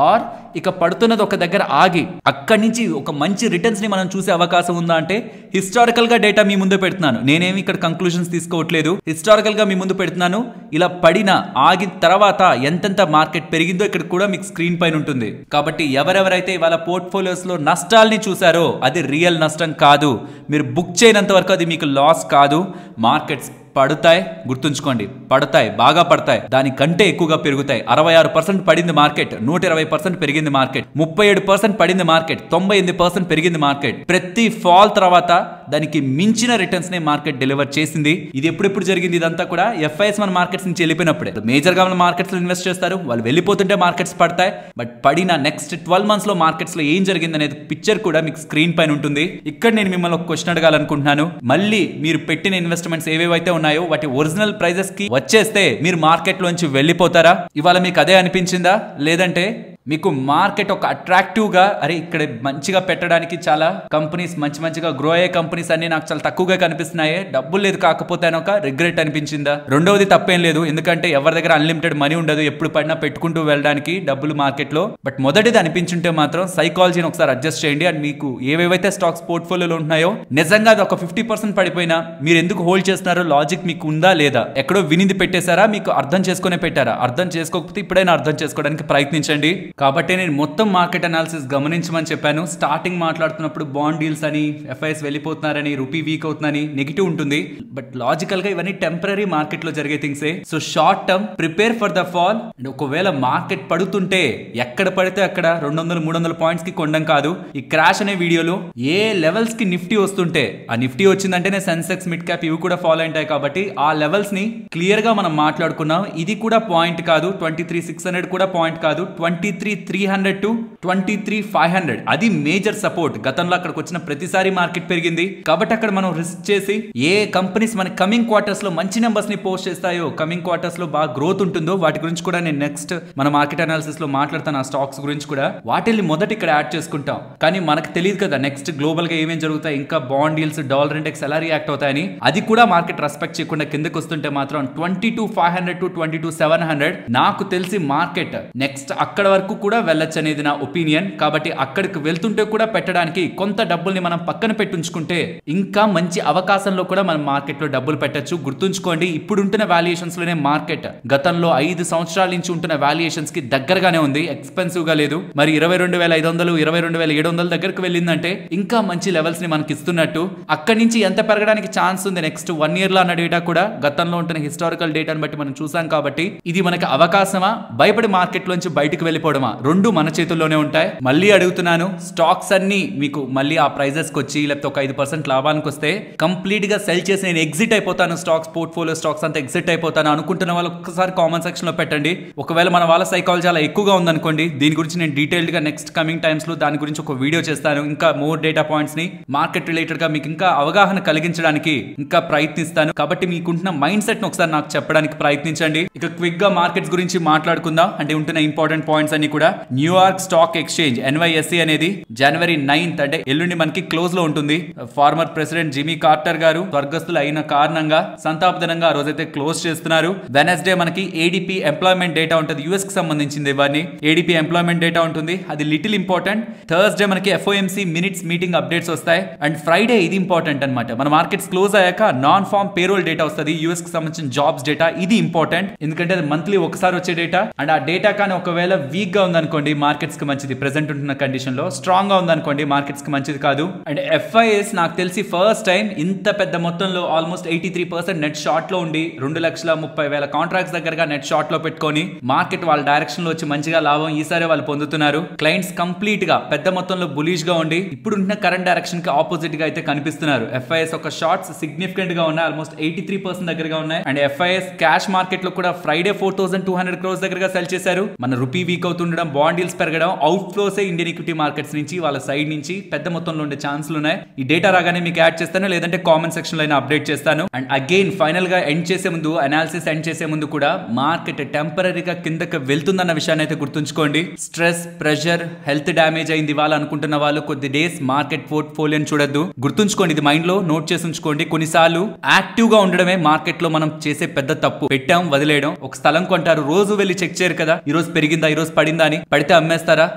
ఆర్ ఇక పడుతున్నది ఒక దగ్గర ఆగి అక్కడి నుంచి ఒక మంచి రిటర్న్స్ ని మనం చూసే అవకాశం ఉందా అంటే హిస్టారికల్ గా డేటా మీ ముందు పెడుతున్నాను, నేనేమి ఇక్కడ కంక్లూజన్స్ తీసుకోవట్లేదు, హిస్టారికల్ గా మీ ముందు పెడుతున్నాను. ఇలా పడిన ఆగిన తర్వాత ఎంతెంత మార్కెట్ పెరిగిందో ఇక్కడ కూడా మీకు స్క్రీన్ పైన ఉంటుంది. కాబట్టి ఎవరెవరైతే ఇవాళ పోర్ట్ఫోలియోస్ లో నష్టాల్ని చూసారో అది రియల్ నష్టం కాదు, మీరు బుక్ చేయనంత వరకు అది మీకు లాస్ కాదు. మార్కెట్స్ పడతాయి, గుర్తుంచుకోండి, పడతాయి, బాగా పడతాయి, దానికంటే ఎక్కువగా పెరుగుతాయి. 66% పడింది మార్కెట్, 120% పెరిగింది మార్కెట్, 37% పడింది మార్కెట్, 98% పెరిగింది మార్కెట్. ప్రతి ఫాల్ తర్వాత దానికి మించిన రిటర్న్స్ ని మార్కెట్ డెలివర్ చేసింది. ఇది ఎప్పుడెప్పుడు జరిగింది? ఇదంతా కూడా ఎఫ్ఐఎస్ మన మార్కెట్స్ నుంచి వెళ్ళిపోయినప్పుడే. మేజర్ గా మన మార్కెట్స్ లో ఇన్వెస్ట్ చేస్తారు, వాళ్ళు వెళ్ళిపోతుంటే మార్కెట్స్ పడతాయి. బట్ పడిన నెక్స్ట్ 12 months లో మార్కెట్స్ లో ఏం జరిగింది అనేది పిక్చర్ కూడా మీకు స్క్రీన్ పైన ఉంటుంది. ఇక్కడ నేను మిమ్మల్ని ఒక క్వశ్చన్ అడగాలనుకుంటున్నాను. మళ్ళీ మీరు పెట్టిన ఇన్వెస్ట్మెంట్స్ ఏవేవైతే ఉన్నాయో వాటి ఒరిజినల్ ప్రైజెస్ కి వచ్చేస్తే మీరు మార్కెట్ లోంచి వెళ్ళిపోతారా? ఇవాళ మీకు అదే అనిపించిందా? లేదంటే మీకు మార్కెట్ ఒక అట్రాక్టివ్ గా, అరే ఇక్కడ మంచిగా పెట్టడానికి చాలా కంపెనీస్, మంచిగా గ్రో అయ్యే కంపెనీస్ అన్ని నాకు చాలా తక్కువగా కనిపిస్తున్నాయి, డబ్బులు లేదు కాకపోతే అని ఒక రిగ్రెట్ అనిపించిందా? రెండవది తప్పేం లేదు, ఎందుకంటే ఎవరి దగ్గర అన్లిమిటెడ్ మనీ ఉండదు, ఎప్పుడు పడినా పెట్టుకుంటూ వెళ్ళడానికి డబ్బులు మార్కెట్ లో. బట్ మొదటిది అనిపించుంటే మాత్రం సైకాలజీని ఒకసారి అడ్జస్ట్ చేయండి. అండ్ మీకు ఏవేవైతే స్టాక్స్ పోర్ట్ఫోలియోలో ఉన్నాయో నిజంగా అది ఒక 50% పడిపోయినా మీరు ఎందుకు హోల్డ్ చేస్తున్నారో లాజిక్ మీకు ఉందా లేదా? ఎక్కడో వినిది పెట్టేశారా? మీకు అర్థం చేసుకునే పెట్టారా? అర్థం చేసుకోకపోతే ఇప్పుడైనా అర్థం చేసుకోవడానికి ప్రయత్నించండి. కాబట్టి నేను మొత్తం మార్కెట్ అనాలిసిస్ గమనించమని చెప్పాను. స్టార్టింగ్ మాట్లాడుతున్నప్పుడు బాండ్ డీల్స్ అని, ఎఫ్ఐఎస్ వెళ్ళిపోతున్నారని, రూపీ వీక్ అవుతుందని నెగిటివ్ ఉంటుంది. బట్ లాజికల్ గా ఇవన్నీ టెంపరీ మార్కెట్ లో జరిగే థింగ్సే. So short term prepare for the fall. And ఒకవేళ మార్కెట్ పడుతుంటే ఎక్కడ పడితే అక్కడ 200-300 పాయింట్స్ కి కొండం కాదు. ఈ క్రాష్ అనే వీడియోలో ఏ లెవెల్స్ కి నిఫ్టీ వస్తుంటే, ఆ నిఫ్టీ వచ్చిందంటేనే సెన్సెక్స్, మిడ్ క్యాప్ ఇవి కూడా ఫాలో అయింటాయి. కాబట్టి ఆ లెవెల్స్ ని క్లియర్ గా మనం మాట్లాడుకున్నాం. ఇది కూడా పాయింట్ కాదు, 23,600 కూడా పాయింట్ కాదు, 23,300 to 23,500 అది మేజర్ సపోర్ట్. గతంలో అక్కడికి వచ్చిన ప్రతిసారి మార్కెట్ పెరిగింది. కాబట్టి అక్కడ మనం రిస్క్ చేసి ఏ కంపెనీస్ మన కమింగ్ క్వార్టర్స్ లో మంచి నెంబర్స్ ని పోస్ట్ చేస్తాయో, కమింగ్ క్వార్టర్స్ లో బాగా గ్రోత్ ఉంటుందో వాటి గురించి కూడా నేను నెక్స్ట్ మన మార్కెట్ అనాలిసిస్ లో మాట్లాడతాను. ఆ స్టాక్స్ గురించి కూడా వాటిని మొదటి ఇక్కడ యాడ్ చేసుకుంటాం. కానీ మనకు తెలియదు కదా నెక్స్ట్ గ్లోబల్ గా ఏమేం జరుగుతాయి, ఇంకా బాండ్ డీల్స్, డాలర్ ఇండెక్స్ ఎలా రియాక్ట్ అవుతాయని. అది కూడా మార్కెట్ రెస్పెక్ట్ చేయకుండా కిందకి వస్తుంటే మాత్రం 22,500 to 22,700 నాకు తెలిసి మార్కెట్ నెక్స్ట్ అక్కడ వరకు కూడా వెళ్ళొచ్చు అనేది నా ఒపీనియన్. కాబట్టి అక్కడికి వెళ్తుంటే కూడా పెట్టడానికి కొంత డబ్బుల్ని మనం పక్కన పెట్టుంచుకుంటే ఇంకా మంచి అవకాశంలో కూడా మనం మార్కెట్ లో డబ్బులు పెట్టచ్చు. గుర్తుంచుకోండి, ఇప్పుడు ఉంటున్న వాల్యుయేషన్స్ లోనే మార్కెట్ గతంలో 5 సంవత్సరాల నుంచి ఉంటున్న వాల్యుయేషన్స్ కి దగ్గరగానే ఉంది, ఎక్స్పెన్సివ్ గా లేదు. మరి 22,500, 22,700 దగ్గరకు వెళ్ళిందంటే ఇంకా మంచి లెవెల్స్ ని మనకి ఇస్తున్నట్టు. అక్కడి నుంచి ఎంత పెరగడానికి ఛాన్స్ ఉంది నెక్స్ట్ 1 year లో అన్న డేటా కూడా గతంలో ఉంటున్న హిస్టారికల్ డేటాను బట్టి మనం చూసాం. కాబట్టి ఇది మనకి అవకాశమా, భయపడి మార్కెట్ లోంచి బయటకు వెళ్ళిపోవడమా? రెండు మన చేతుల్లోనే ఉంటాయి. మళ్ళీ అడుగుతున్నాను, స్టాక్స్ అన్ని మీకు మళ్ళీ ఆ ప్రైజెస్ కి వచ్చి లేకపోతే ఒక 5% లాభానికి వస్తే కంప్లీట్ గా సెల్ చేసి నేను ఎగ్జిట్ అయిపోతాను, స్టాక్స్ పోర్ట్ఫోలియో స్టాక్స్ అంతా ఎగ్జిట్ అయిపోతాను అనుకుంటున్న వాళ్ళు ఒక్కసారి కామెంట్ సెక్షన్ లో పెట్టండి. ఒకవేళ మన వాళ్ళ సైకాలజీ అలా ఎక్కువగా ఉందనుకోండి, దీని గురించి నేను డీటెయిల్డ్ గా నెక్స్ట్ కమింగ్ టైమ్స్ లో దాని గురించి ఒక వీడియో చేస్తాను. ఇంకా మోర్ డేటా పాయింట్స్ ని మార్కెట్ రిలేటెడ్ గా మీకు ఇంకా అవగాహన కలిగించడానికి ఇంకా ప్రయత్నిస్తాను. కాబట్టి మీకుంటున్న మైండ్ సెట్ ని ఒకసారి నాకు చెప్పడానికి ప్రయత్నించండి. ఇక క్విక్ గా మార్కెట్స్ గురించి మాట్లాడుకుందాం. అంటే ఉంటున్న ఇంపార్టెంట్ పాయింట్స్ అన్ని కూడా. న్యూయార్క్ స్టాక్ ఎక్స్చేంజ్ NYSE అనేది January 9th అంటే ఎల్లుండి మనకి క్లోజ్ లో ఉంటుంది. ఫార్మర్ ప్రెసిడెంట్ జిమీ కార్టర్ గారు స్వర్గస్థులు అయిన కారణంగా సంతాపదినంగా ఆ రోజైతే క్లోజ్ చేస్తున్నారు. వెనస్డే మనకి ADP ఎంప్లాయ్మెంట్ డేటా ఉంటుంది, యుఎస్ కి సంబంధించింది. ఇవన్నీ ADP ఎంప్లాయ్మెంట్ డేటా ఉంటుంది, అది లిటిల్ ఇంపార్టెంట్. థర్స్డే మనకి FOMC మినిట్స్ మీటింగ్ అప్డేట్స్ వస్తాయి. అండ్ ఫ్రైడే ఇది ఇంపార్టెంట్ అనమాట, మన మార్కెట్స్ క్లోజ్ అయ్యాక నాన్ ఫార్మ్ పేరోల్ డేటా వస్తుంది, యుఎస్ కి సంబంధించిన జాబ్స్ డేటా. ఇది ఇంపార్టెంట్ ఎందుకంటే అది మంత్లీ ఒకసారి వచ్చే డేటా. అండ్ ఆ డేటా కానీ ఒకవేళ వీక్ గా ఉందనుకోండి మార్కెట్స్ కి మంచిది, ప్రెసెంట్ ఉంటున్న కండిషన్ లో. స్ట్రాంగ్ గా ఉందనుకోండి మార్కెట్స్ కి మంచిది కాదు. అండ్ FIS నాకు తెలిసి ఫస్ట్ టైం ఇంత పెద్ద మొత్తంలో ఆల్మోస్ట్ 83% నెట్ షార్ట్ లో ఉండి 2,30,000 కాంట్రాక్ట్స్ దగ్గరగా నెట్ షార్ట్ లో పెట్టుకొని మార్కెట్ వాళ్ళ డైరెక్షన్ లో వచ్చి మంచిగా లాభం ఈసారి వాళ్ళు పొందుతున్నారు. క్లయింట్స్ కంప్లీట్ గా పెద్ద మొత్తంలో బులిష్ గా ఉండి ఇప్పుడు ఉంటున్న కరెంట్ డైరెక్షన్ కి ఆపోజిట్ గా అయితే కనిపిస్తున్నారు. FIS ఒక షార్ట్స్ సిగ్నిఫికెంట్ గా ఉన్నాయి, ఆల్మోస్ట్ 83% దగ్గరగా ఉన్నాయి. అండ్ FIS క్యాష్ మార్కెట్ లో కూడా ఫ్రైడే 4,200 crores దగ్గరగా సెల్ చేశారు. మన రూపీ వీక్ అవుతుండడం, బాండ్ డీల్స్ పెరగడం, out flows Indian equity markets నుంచి వాళ్ళ సైడ్ నుంచి పెద్ద మొత్తంలో ఉండే ఛాన్సులు ఉన్నాయి. ఈ డేటా రాగానే మీకు యాడ్ చేస్తాను, లేదంటే కామెంట్ సెక్షన్ లో అయినా అప్డేట్ చేస్తాను. అండ్ అగైన్ ఫైనల్ గా ఎండ్ చేసే ముందు, అనాలిసిస్ ఎండ్ చేసే ముందు కూడా మార్కెట్ టెంపరీగా కిందకి వెళ్తుందన్న విషయాన్ని అయితే గుర్తుంచుకోండి. స్ట్రెస్, ప్రెషర్, హెల్త్ డ్యామేజ్ అయింది వాళ్ళు అనుకుంటున్న వాళ్ళు కొద్ది డేస్ మార్కెట్ పోర్ట్ఫోలియోని చూడొద్దు. గుర్తుంచుకోండి, ఇది మైండ్ లో నోట్ చేసి ఉంచుకోండి. కొన్నిసార్లు యాక్టివ్ గా ఉండడమే మార్కెట్ లో మనం చేసే పెద్ద తప్పు. పెట్టాం వదిలేయడం. ఒక స్థలం కొంటారు, రోజు వెళ్ళి చెక్ చేయరు కదా, ఈ రోజు పెరిగిందా, ఈ రోజు పడిందా పడిందా అని పడితే అమ్మేస్తారా?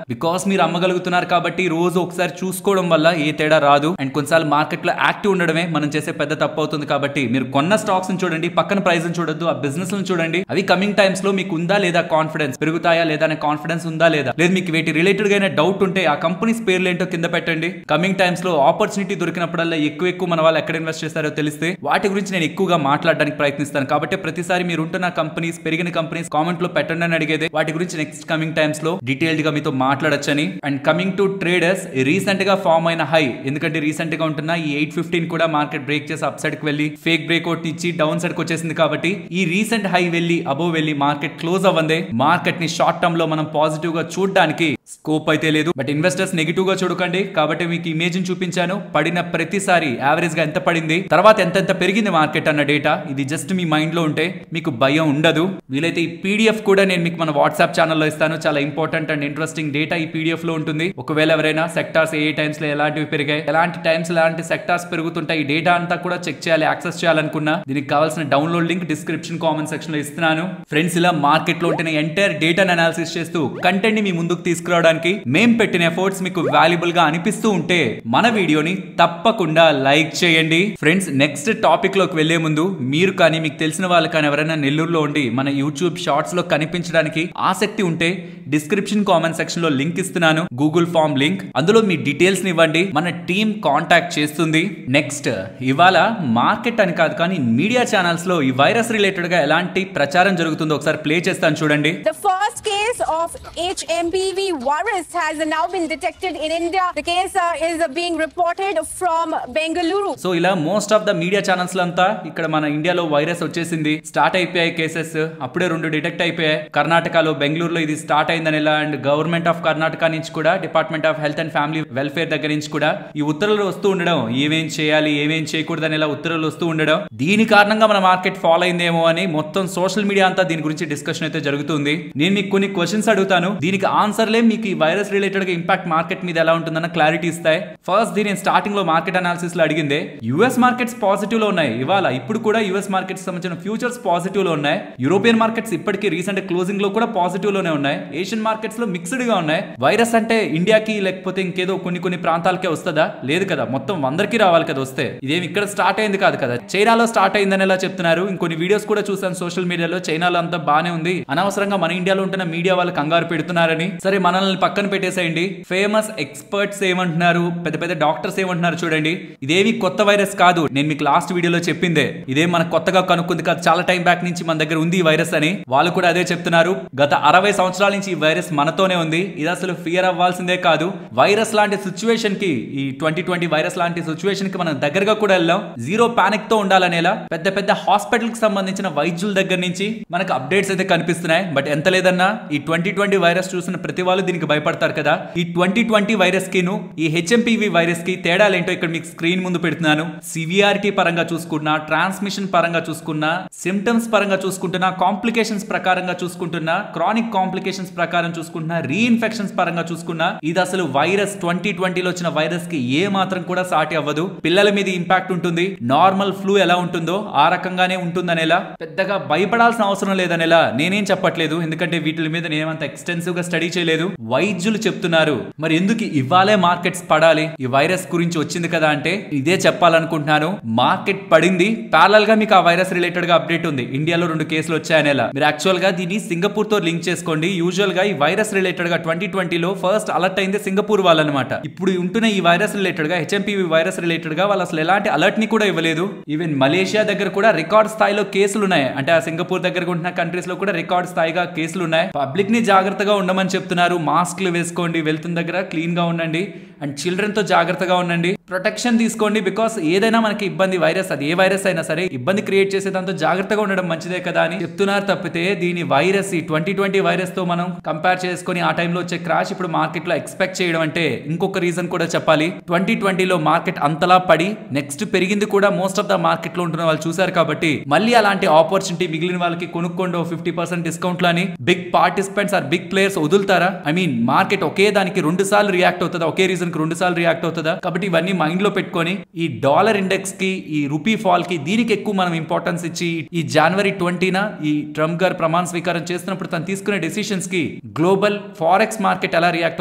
బికాస్ మీరు అమ్మగలుగుతున్నారు కాబట్టి రోజు ఒకసారి చూసుకోవడం వల్ల ఏ తేడా రాదు. అండ్ కొన్నిసార్లు మార్కెట్ లో యాక్టివ్ ఉండడమే మనం చేసే పెద్ద తప్పు అవుతుంది. కాబట్టి మీరు కొన్న స్టాక్స్ చూడండి, పక్కన ప్రైస్ చూడొద్దు, ఆ బిజినెస్ చూడండి. అవి కమింగ్ టైమ్స్ లో మీకు ఉందా లేదా కాన్ఫిడెన్స్, పెరుగుతాయా లేదా అనే కాన్ఫిడెన్స్ ఉందా లేదా, లేదు మీకు వీటి రిలేటెడ్ గా డౌట్ ఉంటే ఆ కంపెనీస్ పేర్లు ఏంటో కింద పెట్టండి. కమింగ్ టైమ్స్ లో ఆపర్చునిటీ దొరికినప్పుడల్లా ఎక్కువ మన వాళ్ళు ఎక్కడ ఇన్వెస్ట్ చేస్తారో తెలిస్తే వాటి గురించి నేను ఎక్కువగా మాట్లాడడానికి ప్రయత్నిస్తాను. కాబట్టి ప్రతిసారి మీరు ఉంటున్న కంపెనీస్, పెరిగిన కంపెనీస్ కామెంట్ లో పెట్టండి అని అడిగేది. వాటి గురించి నెక్స్ట్ కమింగ్ టైమ్స్ లో డీటెయిల్డ్ గా మీతో మాట్లాడొచ్చని. And coming to traders, recent గా ఫామ్ అయిన హై, ఎందుకంటే రీసెంట్ గా ఉంటున్న ఈ 815 కూడా మార్కెట్ బ్రేక్ చేసి అప్ సైడ్ కి వెళ్ళి ఫేక్ బ్రేక్అవుట్ ఇచ్చి డౌన్ సైడ్ కి వచ్చేసింది. కాబట్టి ఈ రీసెంట్ హై వెళ్ళి అబోవ్ వెళ్ళి మార్కెట్ క్లోజ్ అవ్వందే మార్కెట్ ని షార్ట్ టర్మ్ లో మనం పాజిటివ్ గా చూడడానికి స్కోప్ అయితే లేదు. బట్ ఇన్వెస్టర్స్ నెగిటివ్ గా చూడకండి. కాబట్టి మీకు ఇమేజ్ చూపించాను. పడిన ప్రతిసారి యావరేజ్ గా ఎంత పడింది, తర్వాత ఎంత పెరిగింది మార్కెట్ అన్న డేటా. ఇది జస్ట్ మీ మైండ్ లో ఉంటే మీకు భయం ఉండదు. వీలైతే ఈ పీడిఎఫ్ కూడా నేను మీకు మన వాట్సాప్ ఛానల్లో ఇస్తాను. చాలా ఇంపార్టెంట్ అండ్ ఇంట్రెస్టింగ్ డేటా ఈ పీడిఎఫ్ లో ఉంటుంది. ఒకవేళ ఎవరైనా సెక్టార్స్ ఏ టైమ్స్ లో ఎలాంటివి పెరిగాయి, ఎలాంటి టైమ్స్ ఎలాంటి సెక్టార్స్ పెరుగుతుంటాయి, ఈ డేటా అంతా కూడా చెక్ చేయాలి, యాక్సెస్ చేయాలనుకున్నా దీనికి కావాల్సిన download link description comment section లో ఇస్తున్నాను. ఫ్రెండ్స్, ఇలా మార్కెట్ లో ఉంటున్న ఎంటైర్ డేటాను అనాలిసిస్ చేస్తూ కంటెంట్ ని మీ ముందుకు తీసుకురావడానికి మేము పెట్టిన ఎఫర్ట్స్ మీకు వాల్యుబుల్ గా అనిపిస్తూ ఉంటే మన వీడియోని తప్పకుండా లైక్ చేయండి. ఫ్రెండ్స్, నెక్స్ట్ టాపిక్ లోకి వెళ్లే ముందు మీరు కానీ మీకు తెలిసిన వాళ్ళు కానీ ఎవరైనా నెల్లూరులో ఉండి మన యూట్యూబ్ షార్ట్స్ లో కనిపించడానికి ఆసక్తి ఉంటే డిస్క్రిప్షన్ కామెంట్ సెక్షన్ లో లింక్ ఇస్తున్నాను, గూగుల్ ఫామ్ లింక్. అందులో మీ డీటెయిల్స్ ని ఇవ్వండి, మన టీమ్ కాంటాక్ట్ చేస్తుంది. నెక్స్ట్, ఇవాళ మార్కెట్ అని కాదు కానీ మీడియా ఛానల్స్ లో ఈ వైరస్ రిలేటెడ్ గా ఎలాంటి ప్రచారం జరుగుతుందో ఒకసారి ప్లే చేస్తాను చూడండి. The first case of HMPV virus has now been detected in India. The case is being reported from Bengaluru. So ఇలా most of the media channels అంతా ఇక్కడ మన ఇండియాలో వైరస్ వచ్చేసింది, స్టార్ట్ అయిపోయాయి కేసెస్. అప్పుడే 2 డిటెక్ట్ అయిపోయాయి. కర్ణాటకలో, బెంగళూరులో ఇది స్టార్ట్ అయిందని ఇలా. అండ్ గవర్నమెంట్ ఆఫ్ కర్ణాటక నుంచి కూడా, department of health and family welfare దగ్గర నుంచి కూడా ఈ ఉత్తర్వులు వస్తూ ఉండడం, ఏమేం చేయాలి ఏమేం చేయకూడదని ఇలా ఉత్తర్వులు వస్తూ ఉండడం. దీని కారణంగా మన మార్కెట్ ఫాలో అయిందేమో అని మొత్తం సోషల్ మీడియా అంతా దీని గురించి డిస్కషన్ అయితే జరుగుతుంది. నేను మీకు కొన్ని క్వశ్చన్స్ అడుగుతాను, దీనికి ఆన్సర్లే మీకు ఈ వైరస్ రిలేటెడ్ గా ఇంపాక్ట్ మార్కెట్ మీద ఎలా ఉంటుందన్న క్లారిటీ ఇస్తాయి. ఫస్ట్, దీని స్టార్టింగ్ లో మార్కెట్ అనాలిసిస్ లో అడిగిందే యుఎస్ మార్కెట్స్ పాజిటివ్ లో ఉన్నాయి. ఇవాళ ఇప్పుడు కూడా యుఎస్ మార్కెట్స్ సంబంధించిన ఫ్యూచర్స్ పాజిటివ్ లో ఉన్నాయి. యూరోపియన్ మార్కెట్స్ ఇప్పటికీ రీసెంట్ క్లోజింగ్ లో కూడా పాజిటివ్ లోనే ఉన్నాయి. ఏషియన్ మార్కెట్స్ లో మిక్స్డ్ గా ఉన్నాయి. వైరస్ అంటే ఇండియాకి లేకపోతే ఇంకేదో కొన్ని ప్రాంతాలకే వస్తుందా? లేదు కదా, మొత్తం అందరికీ రావాలి కదా. వస్తే ఇదేమి ఇక్కడ స్టార్ట్ అయింది కాదు కదా, చైనాలో స్టార్ట్ అయిందని ఎలా చెప్తున్నారు. ఇంకొన్ని వీడియోస్ కూడా చూసాను సోషల్ మీడియాలో, చైనాలో అంతా బానే ఉంది, అనవసరంగా మన ఇండియాలో ఉంటున్న మీడియా వాళ్ళు కంగారు పెడుతున్నారని. సరే, మనల్ని పక్కన పెట్టేసేయండి. ఫేమస్ ఎక్స్పర్ట్స్ ఏమంటున్నారు, పెద్ద డాక్టర్స్ ఏమంటున్నారు చూడండి. ఇదేవి కొత్త వైరస్ కాదు, నేను మీకు లాస్ట్ వీడియోలో చెప్పిందే. ఇదే మనకు కొత్తగా కనుక్కుంది కాదు, చాలా టైం బ్యాక్ నుంచి మన దగ్గర ఉంది ఈ వైరస్ అని. వాళ్ళు కూడా అదే చెప్తున్నారు. గత 60 సంవత్సరాల నుంచి ఈ వైరస్ మనతోనే ఉంది. ఇది అసలు ఫియర్ అవ్వాల్సిందే కాదు. వైరస్ లాంటి సిచ్యువేషన్ కి, ఈ 2020 వైరస్ లాంటి సిచ్యువేషన్ కి మనం దగ్గరగా కూడా వెళ్ళాం. జీరో పానిక్ తో ఉండాలనేలా పెద్ద హాస్పిటల్ కి సంబంధించిన వైద్యుల దగ్గర నుంచి మనకు అప్డేట్స్ అయితే కనిపిస్తున్నాయి. బట్ ఎంత లేదన్నా ఈ 2020 వైరస్ చూసిన ప్రతి వాళ్ళు దీనికి భయపడతారు కదా. ఈ 2020 వైరస్ కి ఈ హెచ్ఎంపీవీ వైరస్ కి తేడాలేంటో ఇక్కడ మీకు స్క్రీన్ ముందు పెడుతున్నాను. సివియారిటీ పరంగా చూసుకున్నా, ట్రాన్స్మిషన్ పరంగా చూసుకున్నా, సిమ్టమ్స్ పరంగా చూసుకుంటున్నా, కాంప్లికేషన్స్ ప్రకారంగా చూసుకుంటున్నా, క్రానిక్ కాంప్లికేషన్స్ ప్రకారం చూసుకుంటున్నా, రీఇన్ఫెక్షన్స్ పరంగా చూసుకున్నా, ఇది అసలు వైరస్ 2020లో వచ్చిన వైరస్ కి ఏ మాత్రం కూడా సాటి అవ్వదు. పిల్లల మీద ఇంపాక్ట్ ఉంటుంది. నార్మల్ ఫ్లూ ఎలా ఉంటుందో ఆ రకంగానే ఉంటుందనేలా, పెద్దగా భయపడాల్సిన అవసరం లేదనేలా నేనేం చెప్పట్లేదు, ఎందుకంటే వీటి మీద నేనేమంత ఎక్స్టెన్సివ్ గా స్టడీ చేయలేదు. వైద్యులు చెప్తున్నారు. మరి ఎందుకు ఇవాళే మార్కెట్స్ పడాలి, ఈ వైరస్ గురించి వచ్చింది కదా అంటే ఇదే చెప్పాలనుకుంటున్నాను. మార్కెట్ పడింది, ప్యారలల్ గా మీకు ఆ వైరస్ రిలేటెడ్ గా అప్డేట్ ఉంది. ఇండియాలో 2 కేసులు వచ్చాయనేలా. మీరు యాక్చువల్ గా దీన్ని సింగపూర్ తో లింక్ చేసుకోండి. యూజువల్ గా ఈ వైరస్ రిలేటెడ్ గా 2020లో ఫస్ట్ అలర్ట్ అయింది సింగపూర్ వాళ్ళనమాట. ఇప్పుడు ఉంటున్న ఈ వైరస్ రిలేటెడ్ గా, హెచ్ఎంపీవీ వైరస్ రిలేటెడ్ గా వాళ్ళు అసలు ఎలాంటి అలర్ట్ ని కూడా ఇవ్వలేదు. ఈవెన్ మలేషియా దగ్గర కూడా రికార్డ్ స్థాయిలో కేసులు ఉన్నాయి. అంటే ఆ సింగపూర్ దగ్గర ఉంటున్న కంట్రీస్ లో కూడా రికార్డ్ స్థాయిగా కేసులు ఉన్నాయి. పబ్లిక్ ని జాగ్రత్తగా ఉండమని చెప్తున్నారు. మాస్క్లు వేసుకోండి, వెళ్తున్న దగ్గర క్లీన్ గా ఉండండి, అండ్ చిల్డ్రన్ తో జాగ్రత్తగా ఉండండి, ప్రొటెక్షన్ తీసుకోండి. బికాస్ ఏదైనా మనకి ఇబ్బంది, వైరస్ అది ఏ వైరస్ అయినా సరే ఇబ్బంది క్రియేట్ చేసే దాంతో జాగ్రత్తగా ఉండడం మంచిదే కదా అని చెప్తున్నారు. తప్పితే దీని వైరస్, ఈ 2020 వైరస్ తో మనం కంపేర్ చేసుకుని ఆ టైంలో వచ్చే క్రాష్ ఇప్పుడు మార్కెట్ లో ఎక్స్పెక్ట్ చేయడం అంటే ఇంకొక రీజన్ కూడా చెప్పాలి. 2020లో మార్కెట్ అంతలా పడి నెక్స్ట్ పెరిగింది కూడా మోస్ట్ ఆఫ్ ద మార్కెట్ లో ఉంటున్న వాళ్ళు చూసారు. కాబట్టి మళ్ళీ అలాంటి ఆపర్చునిటీ మిగిలిన వాళ్ళకి కొనుక్కోండి 50% డిస్కౌంట్ అని big participants or big players వదులుతారా? ఐ మీన్ మార్కెట్ ఒకే దానికి 2 సార్లు రియాక్ట్ అవుతుందా? ఒకే రీజన్ కి 2 సార్లు రియాక్ట్ అవుతుందా? కాబట్టి ఇవన్నీ మైండ్ లో పెట్టుకొని ఈ డాలర్ ఇండెక్స్ కి ఈ రూపీ ఫాల్ కి దీనికి ఎక్కువ మనం ఇంపార్టెన్స్ ఇచ్చి ఈ జనవరి 20న ఈ ట్రంప్ గారు ప్రమాణ స్వీకారం చేస్తున్నప్పుడు తను తీసుకునే డెసిషన్స్ కి గ్లోబల్ ఫారెక్స్ మార్కెట్ ఎలా రియాక్ట్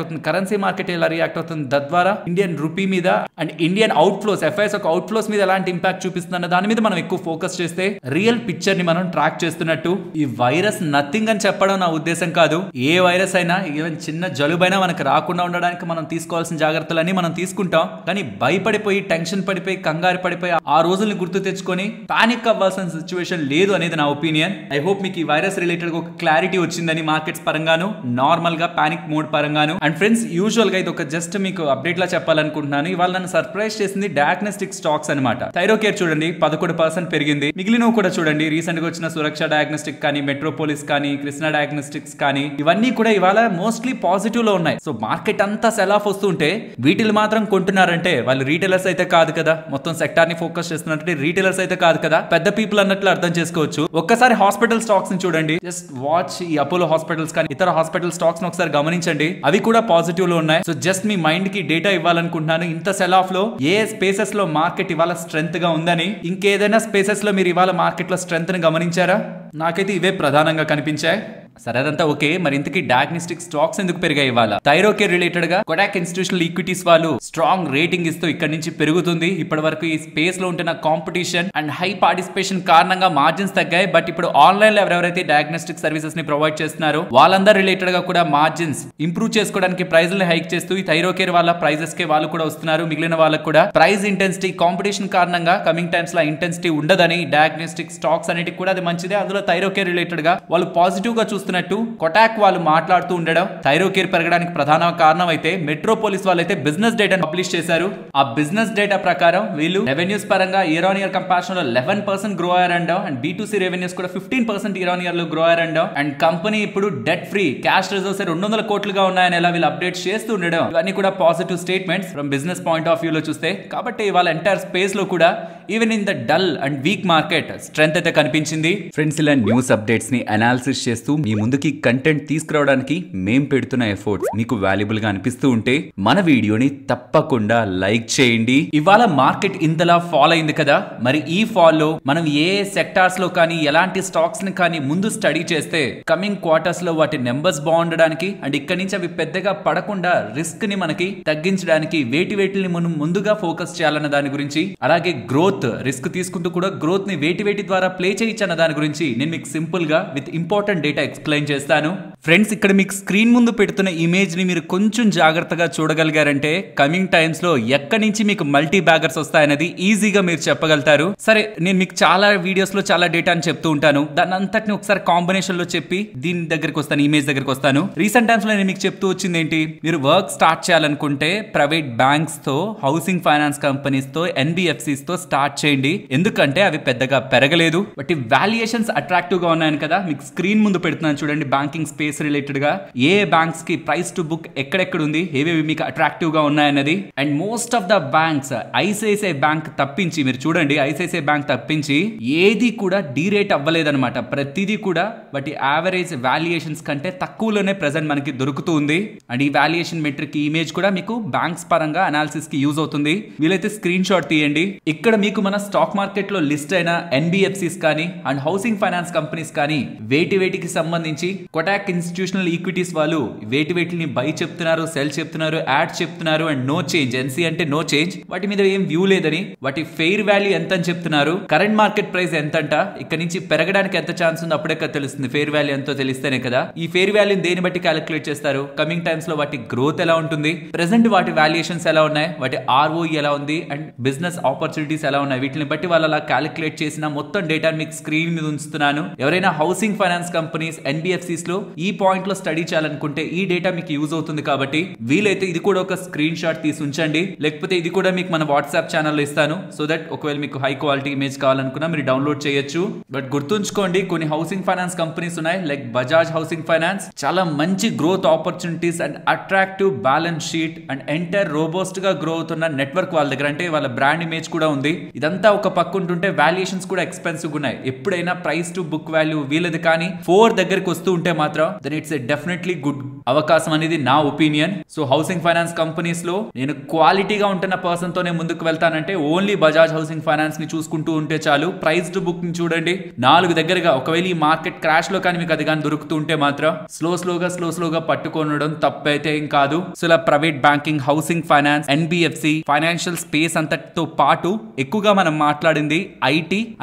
అవుతుంది, కరెన్సీ మార్కెట్ ఎలా రియాక్ట్ అవుతుంది, తద్వారా ఇండియన్ రూపీ మీద and Indian outflows FIs ఒక అవుట్ ఫ్లోస్ మీద ఎలాంటి ఇంపాక్ట్ చూపిస్తుందన్న దాని మీద మనం ఎక్కువ ఫోకస్ చేస్తే రియల్ పిక్చర్ ని మనం ట్రాక్ చేస్తున్నట్టు. ఈ వైరస్ నథింగ్ అని చెప్పడం నా ఉద్దేశం కాదు. ఏ వైరస్ అయినా ఈవెన్ చిన్న జలుబైనా మనకు రాకుండా ఉండడానికి మనం తీసుకోవాల్సిన జాగ్రత్తలన్నీ మనం తీసుకుంటాం. కానీ భయపడిపోయి టెన్షన్ పడిపోయి కంగారు పడిపోయి ఆ రోజుల్ని గుర్తు తెచ్చుకొని పానిక్ అవ్వాల్సిన సిచ్యువేషన్ లేదు అనేది నా ఒపీనియన్. ఐ హోప్ మీకు ఈ వైరస్ రిలేటెడ్ ఒక క్లారిటీ వచ్చిందని మార్కెట్స్ పరంగాను నార్మల్ గా పానిక్ మోడ్ పరంగాను. అండ్ ఫ్రెండ్స్ యూజువల్ గా ఇది ఒక జస్ట్ మీకు అప్డేట్ లా చెప్పాలనుకుంటున్నాను. ఇవాళ నన్ను సర్ప్రైజ్ చేసింది డయాగ్నోస్టిక్ స్టాక్స్ అనమాట. థైరోకేర్ చూడండి 11% పెరిగింది. మిగిలినవి కూడా చూడండి రీసెంట్ గా వచ్చిన సురక్ష డయాగ్నోస్టిక్ కానీ మెట్రోపోలిస్ కానీ కృష్ణ డయాగ్నోస్టిక్స్ కానీ ఇవన్నీ కూడా ఇవాళ మోస్ట్లీ పాజిటివ్ లో ఉన్నాయి. సో మార్కెట్ అంతా సెల్ ఆఫ్ వస్తుంటే వీటిని మాత్రం కొంటున్నారంటే వాళ్ళు రీటైలర్స్ అయితే కాదు కదా, మొత్తం సెక్టార్ ని ఫోకస్ చేస్తున్నట్టు రీటైలర్స్ అయితే కాదు కదా, పెద్ద పీపుల్ అన్నట్లు అర్థం చేసుకోవచ్చు. ఒక్కసారి హాస్పిటల్ స్టాక్స్ ని చూడండి, జస్ట్ వాచ్ ఈ అపోలో హాస్పిటల్స్ కానీ ఇతర హాస్పిటల్ స్టాక్స్ ని ఒకసారి గమనించండి, అవి కూడా పాజిటివ్ లో ఉన్నాయి. సో జస్ట్ మీ మైండ్ కి డేటా ఇవ్వాలనుకుంటున్నాను. ఇంత సెల్ ఆఫ్ లో ఏ స్పేసెస్ లో మార్కెట్ ఇవాళ స్ట్రెంత్ గా ఉందని, ఇంకేదైనా స్పేసెస్ లో మీరు ఇవాళ మార్కెట్ లో స్ట్రెంత్ ని గమనించారా? నాకైతే ఇవే ప్రధానంగా కనిపించాయి. సరే అదంతా ఓకే, మరి ఇంతకీ డయాగ్నోస్టిక్ స్టాక్స్ ఎందుకు పెరిగాయి ఇవాళ? థైరోకేర్ రిలేటెడ్ గా కొటాక్ ఇన్స్టిట్యూషనల్ ఈక్విటీస్ వాళ్ళు స్ట్రాంగ్ రేటింగ్ ఇస్తూ ఇక్కడ నుంచి పెరుగుతుంది. ఇప్పటి వరకు ఈ స్పేస్ లో ఉంటున్న కాంపిటీషన్ అండ్ హై పార్టిసిపేషన్ కారణంగా మార్జిన్స్ తగ్గాయి. బట్ ఇప్పుడు ఆన్లైన్ లో ఎవరెవరైతే డయాగ్నోస్టిక్ సర్వీసెస్ ని ప్రొవైడ్ చేస్తున్నారో వాళ్ళందరూ రిలేటెడ్ గా కూడా మార్జిన్స్ ఇంప్రూవ్ చేసుకోవడానికి ప్రైజ్లను హైక్ చేస్తూ ఈ థైరోకేర్ వాళ్ళ ప్రైజెస్ కే వాళ్ళు కూడా వస్తున్నారు. మిగిలిన వాళ్ళకు కూడా ప్రైస్ ఇంటెన్సిటీ కాంపిటీషన్ కారణంగా కమింగ్ టైమ్స్ లో ఇంటెన్సిటీ ఉండదని డయాగ్నోస్టిక్ స్టాక్స్ అన్నిటికి కూడా అది మంచిదే. అందులో థైరోకేర్ రిలేటెడ్ గా వాళ్ళు పాజిటివ్ గా చూస్తున్నట్టు కొటాక్ వాళ్ళు మాట్లాడుతూ ఉండడం థైరోకేర్ పెరగడానికి ప్రధాన కారణం అయితే మెట్రోపోలిస్ వాళ్ళైతే బిజినెస్ డేటా పబ్లిష్ చేశారు. ఆ బిజినెస్ డేటా ప్రకారం వీళ్ళు రెవెన్యూస్ పరంగా ఇయర్ ఆన్ ఇయర్ కంపారిజన్ లో 11% గ్రో అయ్యారండం అండ్ B2C రెవెన్యూస్ కూడా 15% ఇయర్ ఆన్ ఇయర్ లో గ్రో అయ్యారండం అండ్ కంపెనీ ఇప్పుడు డెట్ ఫ్రీ క్యాష్ రిజర్వ్స్ 200 కోట్లుగా ఉన్నాయని ఎలా వీళ్ళు అప్డేట్ చేస్తూ ఉండడం ఇవన్నీ కూడా positive statements from business point of view లో చూస్తే. కాబట్టి వాళ్ళ ఎంటైర్ స్పేస్ లో కూడా even in the dull and weak market strength అయితే కనిపించింది. ఫ్రెండ్స్ ఇలా న్యూస్ అప్డేట్స్ ని అనాలిసిస్ చేస్తూ మీ ముందుకి కంటెంట్ తీసుకురావడానికి మేం పెడుతున్న ఎఫర్ట్స్ మీకు వాల్యుబుల్ గా అనిపిస్తూ ఉంటే మన వీడియోని తప్పకుండా లైక్ చేయండి. ఇవాళ మార్కెట్ ఇంతలా ఫాల్ అయింది కదా, మరి ఈ ఫాల్ లో మనం ఏ సెక్టార్స్ లో కానీ ఎలాంటి స్టాక్స్ ని కానీ ముందు స్టడీ చేస్తే కమింగ్ క్వార్టర్స్ లో వాటి నెంబర్స్ బాగుండడానికి అండ్ ఇక్కడి నుంచి అవి పెద్దగా పడకుండా రిస్క్ ని మనకి తగ్గించడానికి వేటిని మనం ముందుగా ఫోకస్ చేయాలన్న దాని గురించి, అలాగే గ్రోత్ రిస్క్ తీసుకుంటూ కూడా గ్రోత్ ని వేటి ద్వారా ప్లే చేయొచ్చు అన్న దాని గురించి నేను మీకు సింపుల్ గా విత్ ఇంపార్టెంట్ డేటా ఎక్స్ప్లెయిన్ చేస్తాను. ఫ్రెండ్స్ ఇక్కడ మీకు స్క్రీన్ ముందు పెడుతున్న ఇమేజ్ ని మీరు కొంచెం జాగ్రత్తగా చూడగలిగారంటే కమింగ్ టైమ్స్ లో ఎక్కడి నుంచి మీకు మల్టీ బ్యాగర్స్ వస్తాయనేది ఈజీగా మీరు చెప్పగలుగుతారు. సరే నేను మీకు చాలా వీడియోస్ లో చాలా డేటా అని చెప్తూ ఉంటాను, దాని అంతటిని ఒకసారి కాంబినేషన్ లో చెప్పి దీని దగ్గరికి వస్తాను, ఇమేజ్ దగ్గరికి వస్తాను. రీసెంట్ టైమ్స్ లో నేను మీకు చెప్తూ వచ్చింది ఏంటి, మీరు వర్క్ స్టార్ట్ చేయాలనుకుంటే ప్రైవేట్ బ్యాంక్స్ తో, హౌసింగ్ ఫైనాన్స్ కంపెనీస్ తో, NBFCs తో స్టార్ట్ చేయండి. ఎందుకంటే అవి పెద్దగా పెరగలేదు, బట్ వాల్యుయేషన్స్ అట్రాక్టివ్ గా ఉన్నాయని కదా మీకు స్క్రీన్ ముందు పెడుతున్నాను చూడండి. బ్యాంకింగ్ స్పేస్ రిలేటెడ్ గా ఏ బ్యాంక్స్ కి ప్రైస్ టు బుక్ ఎక్కడెక్కడ ఉంది, ఏవేవి మీకు అట్రాక్టివ్ గా ఉన్నాయన్నది. And most of the banks ICICI bank తప్పించి మీరు చూడండి, ICICI బ్యాంక్ తప్పించి ఏది కూడా డీరేట్ అవ్వలేదన్నమాట. ప్రతిదీ కూడా వాటి యావరేజ్ వాల్యుయేషన్స్ కంటే తక్కువలోనే ప్రెసెంట్ మనకి దొరుకుతూ ఉంది. అండ్ ఈ వాల్యుయేషన్ మెట్రిక్ ఇమేజ్ కూడా మీకు బ్యాంక్స్ పరంగా అనాలిసిస్ కి యూజ్ అవుతుంది. వీలైతే స్క్రీన్ షాట్ తీయండి. ఇక్కడ మీకు మన స్టాక్ మార్కెట్ లో లిస్ట్ అయిన NBFCs కానీ అండ్ హౌసింగ్ ఫైనాన్స్ కంపెనీస్ కానీ వేటికి సంబంధించి కొటాక్ ఇన్స్టిట్యూషనల్ ఈక్విటీస్ వాళ్ళు వేటిని బై చెప్తున్నారు, సెల్ చెప్తున్నారు, యాడ్ చెప్తున్నారు అండ్ నో చేంజ్, NC అంటే నో చేంజ్, వాటి మీద ఏం వ్యూ లేదని, వాటి ఫెయిర్ వాల్యూ ఎంత అని చెప్తున్నారు, కరెంట్ మార్కెట్ ప్రైస్ ఎంతంట, ఇక్కడ నుంచి పెరగడానికి ఎంత ఛాన్స్ ఉంది అప్పుడే కదా తెలుస్తుంది. ఫెయిర్ వాల్యూ ఎంతో తెలిస్తేనే కదా. ఈ ఫెయిర్ వాల్యూ దేని బట్టి క్యాలిక్యులేట్ చేస్తారు, కమింగ్ టైమ్స్ లో వాటి గ్రోత్ ఎలా ఉంటుంది, ప్రెసెంట్ వాటి వాల్యుయేషన్స్ ఎలా ఉన్నాయి, వాటి ROE ఎలా ఉంది అండ్ బిజినెస్ ఆపర్చునిటీస్ ఎలా ఉన్నాయి, వీటిని బట్టి వాళ్ళు అలా క్యాలిక్యులేట్ చేసిన మొత్తం డేటా మీకు స్క్రీన్ మీద ఉంచుతున్నాను. ఎవరైనా హౌసింగ్ ఫైనాన్స్ కంపెనీస్ NBFCs లో ఈ పాయింట్ లో స్టడీ చేయాలనుకుంటే ఈ డేటా మీకు యూజ్ అవుతుంది. కాబట్టి వీలైతే ఇది కూడా ఒక స్క్రీన్ షాట్ తీసి ఉంచండి, లేకపోతే ఇది కూడా మీకు మన వాట్సాప్ ఛానల్లో ఇస్తాను. సో దట్ ఒకవేళ మీకు హై క్వాలిటీ ఇమేజ్ కావాలనుకున్నా మీరు డౌన్లోడ్ చేయొచ్చు. బట్ గుర్తుంచుకోండి, కొన్ని హౌసింగ్ ఫైనాన్స్ కంపెనీస్ ఉన్నాయి లైక్ బజాజ్ హౌసింగ్ ఫైనాన్స్, చాలా మంచి growth opportunities and attractive balance sheet and entire robust గా గ్రో అవుతున్న నెట్వర్క్ వాళ్ళ దగ్గర, అంటే వాళ్ళ బ్రాండ్ ఇమేజ్ కూడా ఉంది. ఇదంతా ఒక పక్క ఉంటుంటే వాల్యుయేషన్స్ కూడా ఎక్స్పెన్సివ్ ఉన్నాయి. ఎప్పుడైనా ప్రైస్ టు బుక్ వాల్యూ వీళ్ళది కానీ 4 దగ్గరికి వస్తూ ఉంటే మాత్రం then it's a definitely good అవకాశం అనేది నా opinion. So housing finance companies లో నేను క్వాలిటీగా ఉంటున్న పర్సన్ తోనే ముందుకు వెళ్తానంటే ఓన్లీ బజాజ్ హౌసింగ్ ఫైనాన్స్ ని చూసుకుంటూ ఉంటే చాలు. ప్రైస్డ్ బుక్ ని చూడండి 4 దగ్గరగా. ఒకవేళ ఈ మార్కెట్ క్రాష్ లో కానీ మీకు అది కానీ దొరుకుతూ ఉంటే మాత్రం స్లోగా పట్టుకొనడం తప్పైతే ఏం కాదు. సో ఇలా private banking, housing finance, NBFC, financial space అంతటితో పాటు ఎక్కువగా మనం మాట్లాడింది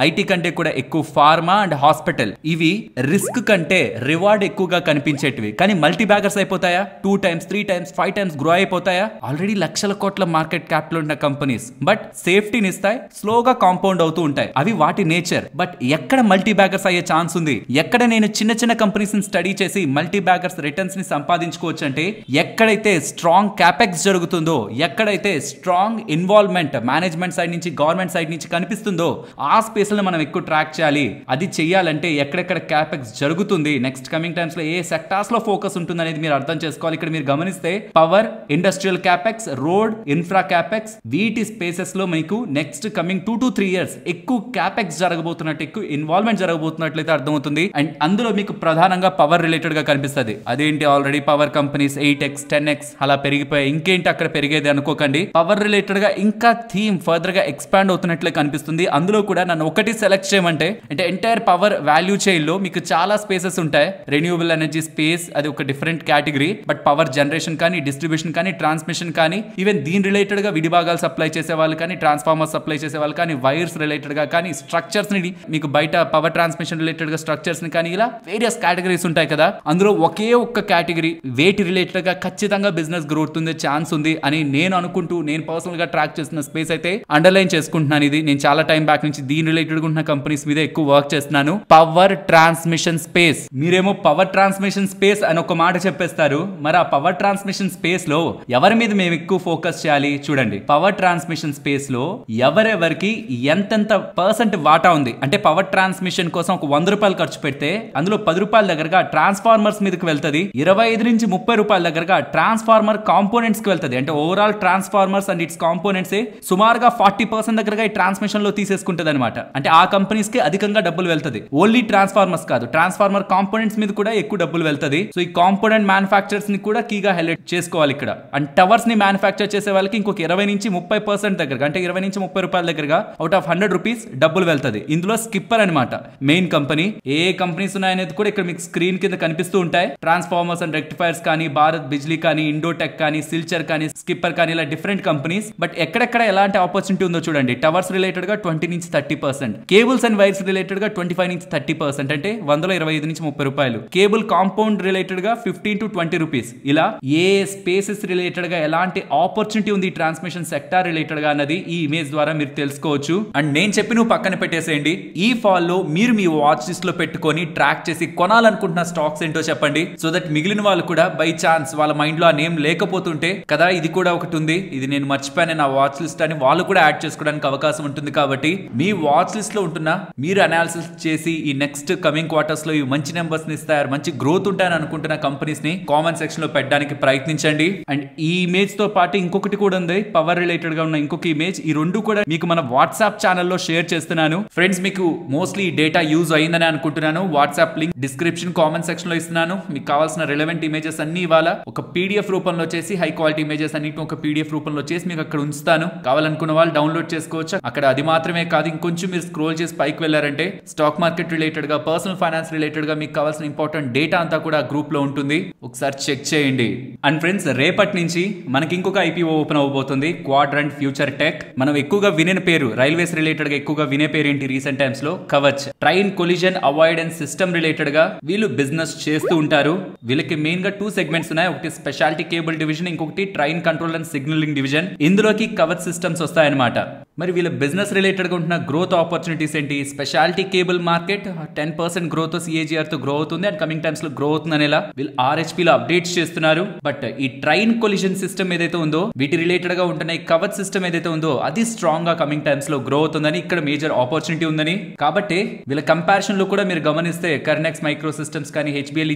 ఐటీ కంటే కూడా ఎక్కువ ఫార్మా అండ్ హాస్పిటల్. ఇవి రిస్క్ కంటే రివార్డ్ ఎక్కువగా కనిపించేటివి. కానీ మల్టీ బ్యాగర్స్ అయిపోతాయా? 2 times 3 times 5 times గ్రో అయిపోతాయా? ఆల్రెడీ లక్షల కోట్ల మార్కెట్ క్యాపిటల్ ఉన్న కంపెనీస్. బట్ సేఫ్టీని ఇస్తాయి, స్లోగా కాంపౌండ్ అవుతూ ఉంటాయి. అవి వాటి నేచర్. బట్ ఎక్కడ మల్టీ బ్యాగర్స్ అయ్యే ఛాన్స్ ఉంది? ఎక్కడ నేను చిన్న కంపెనీస్ ని స్టడీ చేసి మల్టీ బ్యాగర్స్ రిటర్న్స్ ని సంపాదించుకోవచ్చు అంటే ఎక్కడైతే స్ట్రాంగ్ క్యాపెక్స్ జరుగుతుందో, ఎక్కడైతే స్ట్రాంగ్ ఇన్వాల్వ్మెంట్ మేనేజ్మెంట్ సైడ్ నుంచి, గవర్నమెంట్ సైడ్ నుంచి కనిపిస్తుందో ఆ స్పేస్ లో మనం ఎక్కువ ట్రాక్ చేయాలి. అది చెయ్యాలంటే ఎక్కడెక్కడ క్యాపెక్స్ జరుగుతుంది, నెక్స్ట్ కమింగ్ టైమ్స్ లో ఏ సెక్టార్స్ లో ఫోకస్ ఉంటుంది అనేది మీరు అర్థం చేసుకోవాలి. ఇక్కడ మీరు గమనిస్తే power, industrial capex, road, infra capex, వీటి స్పేసెస్ లో మీకు నెక్స్ట్ కమింగ్ 2 to 3 years ఎక్కువ క్యాపెక్స్ జరగబోతున్నట్టు, ఎక్కువ ఇన్వాల్వ్మెంట్ జరగబోతున్నట్లయితే అర్థమవుతుంది. అండ్ అందులో మీకు ప్రధానంగా పవర్ రిలేటెడ్ గా కనిపిస్తుంది. అదేంటి, already power companies 8x 10x అలా పెరిగిపోయాయి, ఇంకేంటి అక్కడ పెరిగేది అనుకోకండి. పవర్ రిలేటెడ్ గా ఇంకా థీమ్ ఫర్దర్ గా ఎక్స్పాండ్ అవుతున్నట్లే కనిపిస్తుంది. అందులో కూడా నన్ను ఒకటి సెలెక్ట్ చేయమంటే అంటే ఎంటైర్ పవర్ వాల్యూ చైన్ లో మీకు చాలా స్పేసెస్ ఉంటాయి. రెన్యూవబుల్ ఎనర్జీ స్పేస్ అది ఒక different category. But power generation కానీ, డిస్ట్రిబ్యూషన్ కానీ, ట్రాన్స్మిషన్ కానీ, ఈవెన్ దీని రిలేటెడ్ గా విడిభాగాలు సప్లై చేసే వాళ్ళు కానీ, ట్రాన్స్ఫార్మర్ సప్లై చేసే వాళ్ళు కానీ, వైర్స్ రిలేటెడ్ గా కానీ, స్ట్రక్చర్స్ ని మీకు బయట పవర్ ట్రాన్స్మిషన్ రిలేటెడ్ గా స్ట్రక్చర్స్ ని కానీ, ఇలా వేరియస్ కేటగిరీస్ ఉంటాయి కదా. అందులో ఒకే ఒక్క కేటగిరీ వేటి రిలేటెడ్ గా ఖచ్చితంగా బిజినెస్ గ్రోత్ ఉంది, ఛాన్స్ ఉంది అని నేను అనుకుంటూ నేను పర్సనల్ గా ట్రాక్ చేస్తున్న స్పేస్ అయితే అండర్లైన్ చేసుకుంటున్నాను. ఇది నేను చాలా టైం బ్యాక్ నుంచి దీని రిలేటెడ్ గా ఉన్న కంపెనీస్ మీద ఎక్కువ వర్క్ చేస్తున్నాను. Power transmission space. మీరేమో పవర్ ట్రాన్స్మిషన్ స్పేస్ అని ఒక మాట చెప్పేస్తారు. మరి ఆ పవర్ ట్రాన్స్మిషన్ స్పేస్ లో ఎవరి మీద మేము ఎక్కువ ఫోకస్ చేయాలి? చూడండి, పవర్ ట్రాన్స్మిషన్ స్పేస్ లో ఎవరెవరికి ఎంతెంత పర్సెంట్ వాటా ఉంది అంటే పవర్ ట్రాన్స్మిషన్ కోసం ఒక 100 రూపాయలు ఖర్చు పెడితే అందులో 10 రూపాయల దగ్గరగా ట్రాన్స్ఫార్మర్స్ మీదకి వెళ్తుంది, 25 నుంచి 30 రూపాయల దగ్గరగా ట్రాన్స్ఫార్మర్ కాంపోనెంట్స్ కి వెళ్తుంది. అంటే overall transformers and it's components సుమారుగా 40% దగ్గరగా ఈ ట్రాన్స్మిషన్ లో తీసేసుకుంటది అనమాట. అంటే ఆ కంపెనీస్ కి అధికంగా డబ్బులు వెళ్తుంది. ఓన్లీ ట్రాన్స్ఫార్మర్స్ కాదు, ట్రాన్స్ఫార్మర్ కాంపోనెంట్స్ మీద కూడా ఎక్కువ డబ్బులు వెళ్తుంది. సో ఈ కాంపోనెంట్ మ్యానుఫాక్చర్స్ ని కూడా కీగా హైలైట్ చేసుకోవాలి ఇక్కడ. అండ్ టవర్స్ ని మ్యానుఫాక్చర్ చేసే వాళ్ళకి ఇంకొక 20 నుంచి 30% దగ్గరగా అంటే 20 నుంచి 30 రూపాయల దగ్గరగా అవుట్ ఆఫ్ 100 రూపీస్ డబ్బులు వెళ్తుంది. ఇందులో స్కిప్పర్ అనమాట మెయిన్ కంపెనీ. ఏ కంపెనీస్ ఉన్నాయనేది కూడా ఇక్కడ మీకు స్క్రీన్ కింద కనిపిస్తూ ఉంటాయి. ట్రాన్స్ఫార్మర్స్ అండ్ రెక్టిఫైర్స్ కానీ, భారత్ బిజ్లీ కానీ, ఇండోటెక్ కానీ, సిల్చర్ కానీ, స్కిప్పర్ కానీ, ఇలా డిఫరెంట్ కంపెనీస్. బట్ ఎక్కడెక్కడ ఎలాంటి ఆపర్చునిటీ ఉందో చూడండి. టవర్స్ రిలేటెడ్ గా 20 నుంచి 30%, కేబుల్స్ అండ్ వైర్స్ రిలేటెడ్ గా 25 నుంచి 30%, అంటే 125 నుంచి 30 రూపాయలు. కేబుల్ కాంపౌండ్ రిలేటెడ్ గా 15 to 20 రూపీస్. ఇలా ఏ స్పేసెస్ రిలేటెడ్ గా ఎలాంటి ఆపర్చునిటీ ఉంది ట్రాన్స్మిషన్ సెక్టార్ రిలేటెడ్ గా అన్నది ఈ ఇమేజ్ ద్వారా మీరు తెలుసుకోవచ్చు. అండ్ నేను చెప్పి నువ్వు పక్కన పెట్టేసేయండి. ఈ ఫాల్ లో మీరు మీ వాచ్ లిస్ట్ లో పెట్టుకొని ట్రాక్ చేసి కొనాలనుకుంటున్న స్టాక్స్ ఏంటో చెప్పండి. సో దట్ మిగిలిన వాళ్ళు కూడా బై ఛాన్స్ వాళ్ళ మైండ్ లో ఆ నేమ్ లేకపోతుంటే కదా ఇది కూడా ఒకటి ఉంది, ఇది నేను మర్చిపోయాను నా వాచ్ లిస్ట్ అని వాళ్ళు కూడా యాడ్ చేసుకోవడానికి అవకాశం ఉంటుంది. కాబట్టి మీ వాచ్ లిస్ట్ లో ఉంటున్న మీరు అనాలిసిస్ చేసి ఈ నెక్స్ట్ కమింగ్ క్వార్టర్స్ లో ఈ మంచి నెంబర్స్ ని ఇస్తారు, మంచి గ్రోత్ ఉంటాయని అనుకుంటున్న కంపెనీస్ ని కామెంట్ సెక్షన్ లో పెట్టడానికి ప్రయత్నించండి. అండ్ ఈ ఇమేజ్ తో పాటు ఇంకొకటి కూడా ఉంది, పవర్ రిలేటెడ్ గా ఉన్న ఇంకొక ఇమేజ్. ఈ రెండు కూడా మీకు మన వాట్సాప్ ఛానల్లో షేర్ చేస్తున్నాను. ఫ్రెండ్స్, మీకు మోస్ట్లీ డేటా యూజ్ అయిందని అనుకుంటున్నాను. WhatsApp link description comment section లో ఇస్తున్నాను. మీకు కావాల్సిన రిలవెంట్ ఇమేజెస్ అన్ని ఇవాళ ఒక పీడిఎఫ్ రూపంలో చేసి, హై క్వాలిటీ ఇమేజెస్ అన్నిటిని ఒక పీడిఎఫ్ రూపంలో చేసి మీకు అక్కడ ఉంచుతాను. కావాలనుకున్న వాళ్ళు డౌన్లోడ్ చేసుకోవచ్చు. అక్కడ అది మాత్రమే కాదు, ఇంకొంచెం మీరు స్క్రోల్ చేసి పైకి వెళ్ళారంటే స్టాక్ మార్కెట్ రిలేటెడ్ గా, పర్సనల్ ఫైనాన్స్ రిలేటెడ్ గా మీకు కావాల్సిన ఇంపార్టెంట్ డేటా అంతా కూడా గ్రూప్ లో ఉంటుంది. ఒకసారి చెక్ చేయండి. అండ్ ఫ్రెండ్స్, రేపటి నుంచి మనకి ఇంకొక ఐపీఓ ఓపెన్ అవబోతుంది, క్వాడ్రంట్ ఫ్యూచర్ టెక్. మనం ఎక్కువగా వినే పేరు, రైల్వేస్ రిలేటెడ్ గా ఎక్కువగా వినే పేరు ఏంటి రీసెంట్ టైమ్స్ లో? Kavach. Train collision avoidance system related గా వీళ్ళు బిజినెస్ చేస్తూ ఉంటారు. వీళ్ళకి మెయిన్ గా 2 సెగ్మెంట్స్ ఉన్నాయి. ఒకటి స్పెషాలిటీ కేబుల్ డివిజన్, ఇంకొకటి train control and signalling division. ఇందులోకి కవచ్ సిస్టమ్స్ వస్తాయన్నమాట. మరి వీళ్ళ బిజినెస్ రిలేటెడ్ గా ఉంటున్న గ్రోత్ ఆపర్చునిటీస్ ఏంటి? Speciality cable market 10% growth CAGR తో గ్రో అవుతుంది అండ్ కమింగ్ టైమ్స్ లో గ్రో అవుతుంది అనేలా వీళ్ళు ఆర్హెచ్పీ లో అప్డేట్స్ చేస్తున్నారు. బట్ ఈ ట్రైన్ కొలిజన్ సిస్టమ్ ఏదైతే ఉందో, వీటి రిలేటెడ్ గా ఉంటున్న ఈ కవచ్ సిస్టమ్ ఏదైతే ఉందో అది స్ట్రాంగ్ గా కమింగ్ టైమ్స్ లో గ్రో అవుతుందని, ఇక్కడ మేజర్ ఆపర్చునిటీ ఉందని. కాబట్టి వీళ్ళ కంపారిజన్ లో కూడా మీరు గమనిస్తే కర్నెక్స్ మైక్రో సిస్టమ్స్ కానీ, హెచ్బిఎల్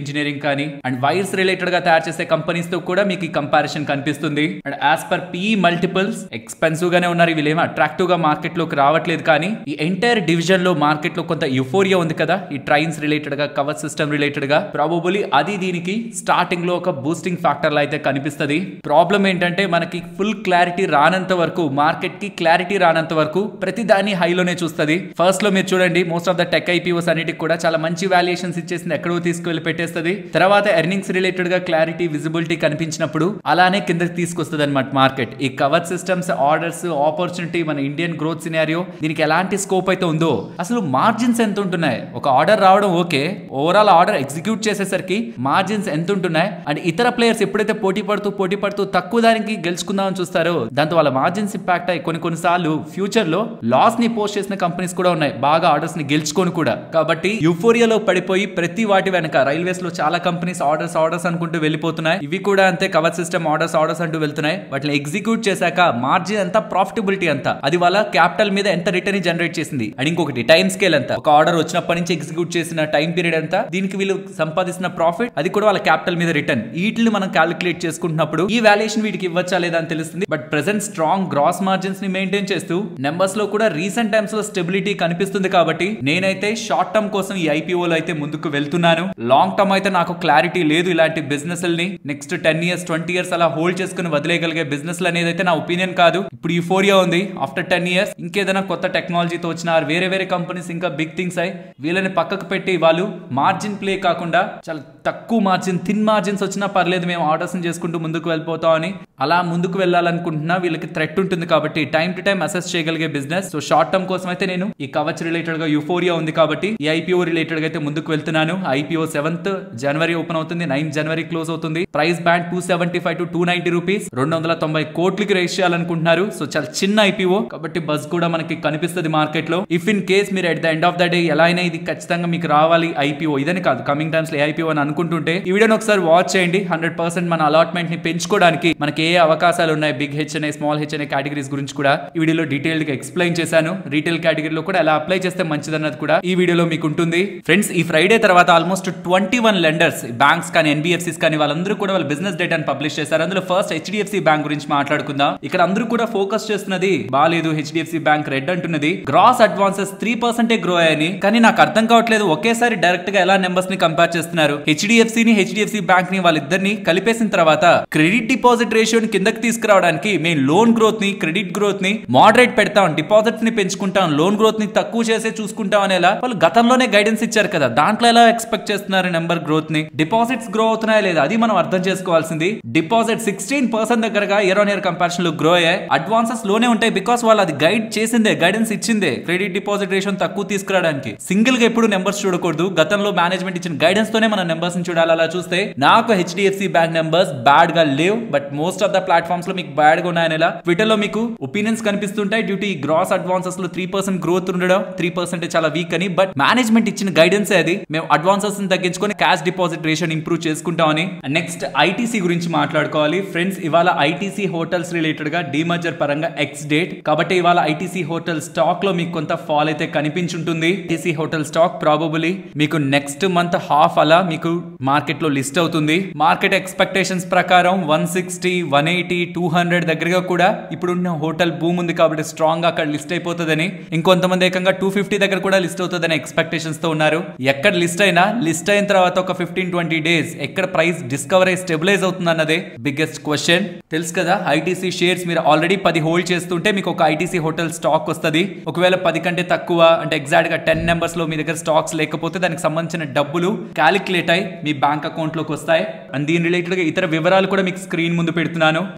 ఇంజనీరింగ్ కానీ, అండ్ వైర్స్ రిలేటెడ్ గా తయారు చేసే కంపెనీస్ తో కూడా మీకు ఈ కంపారిజన్ కనిపిస్తుంది. And as per P multiples expensive గానే ఉన్నారు. వీళ్ళేమో అట్రాక్టివ్ యాక్టివ్ గా మార్కెట్ లోకి రావట్లేదు. కానీ ఈ ఎంటైర్ డివిజన్ లో మార్కెట్ లో కొంత యుఫోరియా ఉంది కదా, ఈ ట్రైన్స్ రిలేటెడ్ గా, కవచ్ సిస్టమ్ రిలేటెడ్ గా. ప్రాబబుల్లీ అది దీనికి స్టార్టింగ్ లో ఒక బూస్టింగ్ ఫ్యాక్టర్ లా అయితే కనిపిస్తుంది. ప్రాబ్లం ఏంటంటే మనకి ఫుల్ క్లారిటీ రానంత వరకు, మార్కెట్ కి క్లారిటీ రానంత వరకు ప్రతి దాన్ని హైలోనే చూస్తుంది. ఫస్ట్ లో మీరు చూడండి, most of the tech IPOs అన్నిటికి కూడా చాలా మంచి వాల్యుయేషన్స్ ఇచ్చేసింది, ఎక్కడో తీసుకువెళ్ళి పెట్టేస్తుంది. తర్వాత ఎర్నింగ్స్ రిలేటెడ్ గా క్లారిటీ, విజిబిలిటీ కనిపించినప్పుడు అలానే కిందకి తీసుకొస్తుంది అనమాట మార్కెట్. ఈ కవచ్ సిస్టమ్స్ ఆర్డర్స్, ఆపర్చునిటీ, మన ఇండియన్ గ్రోత్ సినారియో, దీనికి ఎలాంటి స్కోప్ అయితే ఉందో, అసలు మార్జిన్స్ ఎంత ఉంటున్నాయి, ఒక ఆర్డర్ రావడం ఓకే, ఓవరాల్ ఆర్డర్ ఎగ్జిక్యూట్ చేసేసరికి మార్జిన్స్ ఎంత ఉంటున్నాయి, అండ్ ఇతర ప్లేయర్స్ ఎప్పుడైతే పోటీ పడుతూ తక్కువ దానికి గెలుచుకుందామని చూస్తారో దాంతో వాళ్ళ మార్జిన్స్ ఇంపాక్ట్ అయ్యి కొన్నిసార్లు ఫ్యూచర్ లో లాస్ ని పోస్ట్ చేసిన కంపెనీస్ కూడా ఉన్నాయి, బాగా ఆర్డర్స్ ని గెలుచుకొని కూడా. కాబట్టి యూఫోరియాలో పడిపోయి ప్రతి వాటి వెనక రైల్వేస్ లో చాలా కంపెనీస్ ఆర్డర్స్ అనుకుంటూ వెళ్ళిపోతున్నాయి. ఇవి కూడా అంతే, కవచ్ సిస్టమ్ ఆర్డర్స్ అంటూ వెళ్తున్నాయి. వాటిని ఎగ్జిక్యూట్ చేశాక మార్జిన్ ఎంత, ప్రాఫిటబిలిటీ ఎంత, అది వాళ్ళ క్యాపిటల్ మీద ఎంత రిటర్న్ జనరేట్ చేసింది, అండ్ ఇంకొకటి టైం స్కేల్ ఎంత, ఒక ఆర్డర్ వచ్చినప్పటి నుంచి ఎగ్జిక్యూట్ చేసిన టైం పీరియడ్ ఎంత, దీనికి వీళ్ళు సంపాదిస్తున్న ప్రాఫిట్, అది కూడా వాళ్ళ క్యాపిటల్ మీద రిటర్న్, వీటిని మనం క్యాలిక్యులేట్ చేసుకుంటున్నప్పుడు ఈ వాల్యుయేషన్ వీటికి ఇవ్వచ్చా లేదా అని తెలుస్తుంది. But present strong gross margins ని మెయింటైన్ చేస్తూ నెంబర్స్ లో కూడా రీసెంట్ టైమ్స్ లో స్టెబిలిటీ కనిపిస్తుంది. కాబట్టి నేనైతే షార్ట్ టర్మ్ కోసం ఈ ఐపీఓలో అయితే ముందుకు వెళ్తున్నాను. లాంగ్ టర్మ్ అయితే నాకు క్లారిటీ లేదు. ఇలాంటి బిజినెస్ ని నెక్స్ట్ 10 years 20 years అలా హోల్డ్ చేసుకుని వదిలేయగలిగే బిజినెస్ అనేది అయితే నా ఒపీనియన్ కాదు. ఇప్పుడు యూఫోరియా ఉంది, ఆఫ్టర్ 10 years ఇంకేదైనా కొత్త టెక్నాలజీతో వచ్చిన వేరే కంపెనీస్ ఇంకా బిగ్ థింగ్స్ అయి వీళ్ళని పక్కకు పెట్టి వాళ్ళు మార్జిన్ ప్లే కాకుండా చాలా తక్కువ మార్జిన్, థిన్ మార్జిన్స్ వచ్చినా పర్లేదు, మేము ఆర్డర్స్ చేసుకుంటూ ముందుకు వెళ్ళిపోతాం అని అలా ముందుకు వెళ్ళాలనుకుంటున్నా. వీళ్ళకి థ్రెట్ ఉంటుంది కాబట్టి టైం టు టైం అసెస్ చేయగలిగే బిజినెస్. సో షార్ట్ టర్మ్ కోసం అయితే నేను ఈ కవచ్ రిలేటెడ్ గా యూఫోరియా ఉంది కాబట్టి ఈ ఐపీఓ రిలేటెడ్ గా అయితే ముందుకు వెళ్తున్నాను. ఐపీఓ 7th January ఓపెన్ అవుతుంది, 9th January క్లోజ్ అవుతుంది. ప్రైస్ బ్యాండ్ 275 to 290 రూపీస్, 290 కోట్లకి రైజ్ చేయాలనుకుంటున్నారు. సో చాలా చిన్న ఐపీఓ కాబట్టి బజ్ కూడా మనకి కనిపిస్తుంది మార్కెట్ లో. ఇఫ్ ఇన్ కేస్ మీరు at the end of the day ఎలా అయినా ఇది ఖచ్చితంగా మీకు రావాలి ఐపీఓ, ఇదని కాదు కమింగ్ టైమ్స్ లో ఐపీఓ అని అనుకుంటుంటే ఈ వీడియోని ఒకసారి వాచ్ చేయండి. 100% మన అలాట్మెంట్ ని పెంచుకోవడానికి మనకి ఏ అవకాశాలు ఉన్నాయి, big HNI, small HNI categories గురించి కూడా ఈ వీడియోలో డీటెయిల్డ్ గా ఎక్స్ప్లెయిన్ చేశాను. రీటైల్ కేటగిరీలో కూడా ఎలా అప్లై చేస్తే మంచిదన్నది కూడా ఈ వీడియోలో మీకు ఉంటుంది. ఫ్రెండ్స్, ఈ ఫ్రైడే తర్వాత ఆల్మోస్ట్ 21 లెండర్స్, బ్యాంక్స్ కానీ ఎన్బిఎఫ్సిస్ కానీ వాళ్ళందరూ కూడా వాళ్ళ బిజినెస్ డేటాను పబ్లిష్ చేశారు. అందులో ఫస్ట్ హెచ్డిఎఫ్సి బ్యాంక్ గురించి మాట్లాడుకుందాం. ఇక్కడ అందరూ కూడా ఫోకస్ చేస్తున్నది బాలేదు, హెచ్డిఎఫ్సి బ్యాంక్ రెడ్ అంటున్నది. గ్రాస్ అడ్వాన్సెస్ 3% గ్రో అయ్యాయి. కానీ నాకు అర్థం కావట్లేదు, ఒకేసారి డైరెక్ట్ గా ఎలా నెంబర్స్ ని కంపేర్ చేస్తున్నారు. హెచ్డిఎఫ్సి బ్యాంక్ ని వాళ్ళిద్దరిని కలిపేసిన తర్వాత క్రెడిట్ డిపాజిట్ రేషియోని కిందకి తీసుకురావడానికి మేము లోన్ గ్రోత్ ని, క్రెడిట్ గ్రోత్ ని మోడరేట్ పెడతాం, డిపాజిట్స్ ని పెంచుకుంటాం, లోన్ గ్రోత్ ని తక్కువ చేసే చూసుకుంటాం అనేలా వాళ్ళు గతంలోనే గైడెన్స్ ఇచ్చారు కదా. దాంట్లో ఎలా ఎక్స్పెక్ట్ చేస్తున్నారు నెంబర్ గ్రోత్ ని? డిపాజిట్స్ గ్రో అవుతున్నాయా లేదా అది మనం అర్థం చేసుకోవాల్సింది. డిపాజిట్ 16% దగ్గరగా ఇయర్ ఆన్ ఇయర్ కంపారిజన్ లో గ్రో అయ్యాయి. అడ్వాన్సెస్ లోనే ఉంటాయి బికాస్ వాళ్ళు అది గైడ్ చేసిందే, గైడెన్స్ ఇచ్చిందే క్రెడిట్ డిపాజిట్ రేషియో తక్కువ తీసుకురావడానికి. సింగిల్ గా ఎప్పుడు నెంబర్స్ చూడకూడదు, గతంలో మేనేజ్మెంట్ ఇచ్చిన గైడెన్స్ తోనే మన నెంబర్స్ ని చూడాలి. అలా చూస్తే నాకు హెచ్డిఎఫ్సి బ్యాంక్ నెంబర్స్ బ్యాడ్ గా లేవు, but most of the platforms లో మీకు బ్యాడ్ గా ఉన్నాయనేలా ట్విట్టర్ లో మీకు ఒపీనియన్స్ కనిపిస్తుంటాయి. డ్యూ టు ఈ గ్రాస్ అడ్వాన్సెస్ లో 3% గ్రోత్ ఉండడం, 3% చాలా వీక్ అని. బట్ మేనేజ్మెంట్ ఇచ్చిన గైడెన్స్ అది, మేము అడ్వాన్సెస్ తగ్గించుకొని క్యాష్ డిపాజిట్ రేషియోని ఇంప్రూవ్ చేసుకుంటామని. నెక్స్ట్ ఐటీసీ గురించి మాట్లాడుకోవాలి. ఫ్రెండ్స్, ఇవాళ ఐటీసీ హోటల్స్ రిలేటెడ్ గా డీమర్జర్ పరంగా ఎక్స్ డేట్ కాబట్టి ఇవాళ ఐటీసీ హోటల్ స్టాక్ లో మీకు కొంత ఫాల్ అయితే కనిపించుంటుంది. ఐటీసీ హోటల్ స్టాక్ ప్రాబబుల్లీ మీకు నెక్స్ట్ మంత్ హాఫ్ అలా మీకు మార్కెట్ లో లిస్ట్ అవుతుంది. మార్కెట్ ఎక్స్పెక్టేషన్స్ ప్రకారం 160, 180, 200 దగ్గరగా కూడా ఇప్పుడున్న హోటల్ బూమ్ ఉంది కాబట్టి స్ట్రాంగ్ గా అక్కడ లిస్ట్ అయిపోతుందని, ఇంకొంతమంది ఏకంగా 250 దగ్గర కూడా లిస్ట్ అవుతుందని ఎక్స్పెక్టేషన్స్ తో ఉన్నారు. ఎక్కడ లిస్ట్ అయినా, లిస్ట్ అయిన తర్వాత ఒక 15-20 డేస్ ఎక్కడ ప్రైస్ డిస్కవర్ అయ్యి స్టెబిలైజ్ అవుతుంది అన్నదే బిగ్గెస్ట్ క్వశ్చన్. తెలుసు కదా, ఐటీసీ షేర్స్ మీరు ఆల్రెడీ 10 హోల్డ్ చేస్తుంటే మీకు ఒక ఐటీసీ హోటల్ స్టాక్ వస్తుంది. ఒకవేళ 10 కంటే తక్కువ అంటే ఎగ్జాక్ట్ గా 10 నెంబర్స్ లో మీ దగ్గర స్టాక్స్ లేకపోతే దానికి సంబంధించిన డబ్బులు క్యాలిక్యులేట్ అయ్యి మీ బ్యాంక్ అకౌంట్ లోకి వస్తాయి. అండ్ దీని రిలేటెడ్ గా ఇతర వివరాలు కూడా మీకు స్క్రీన్ ముందు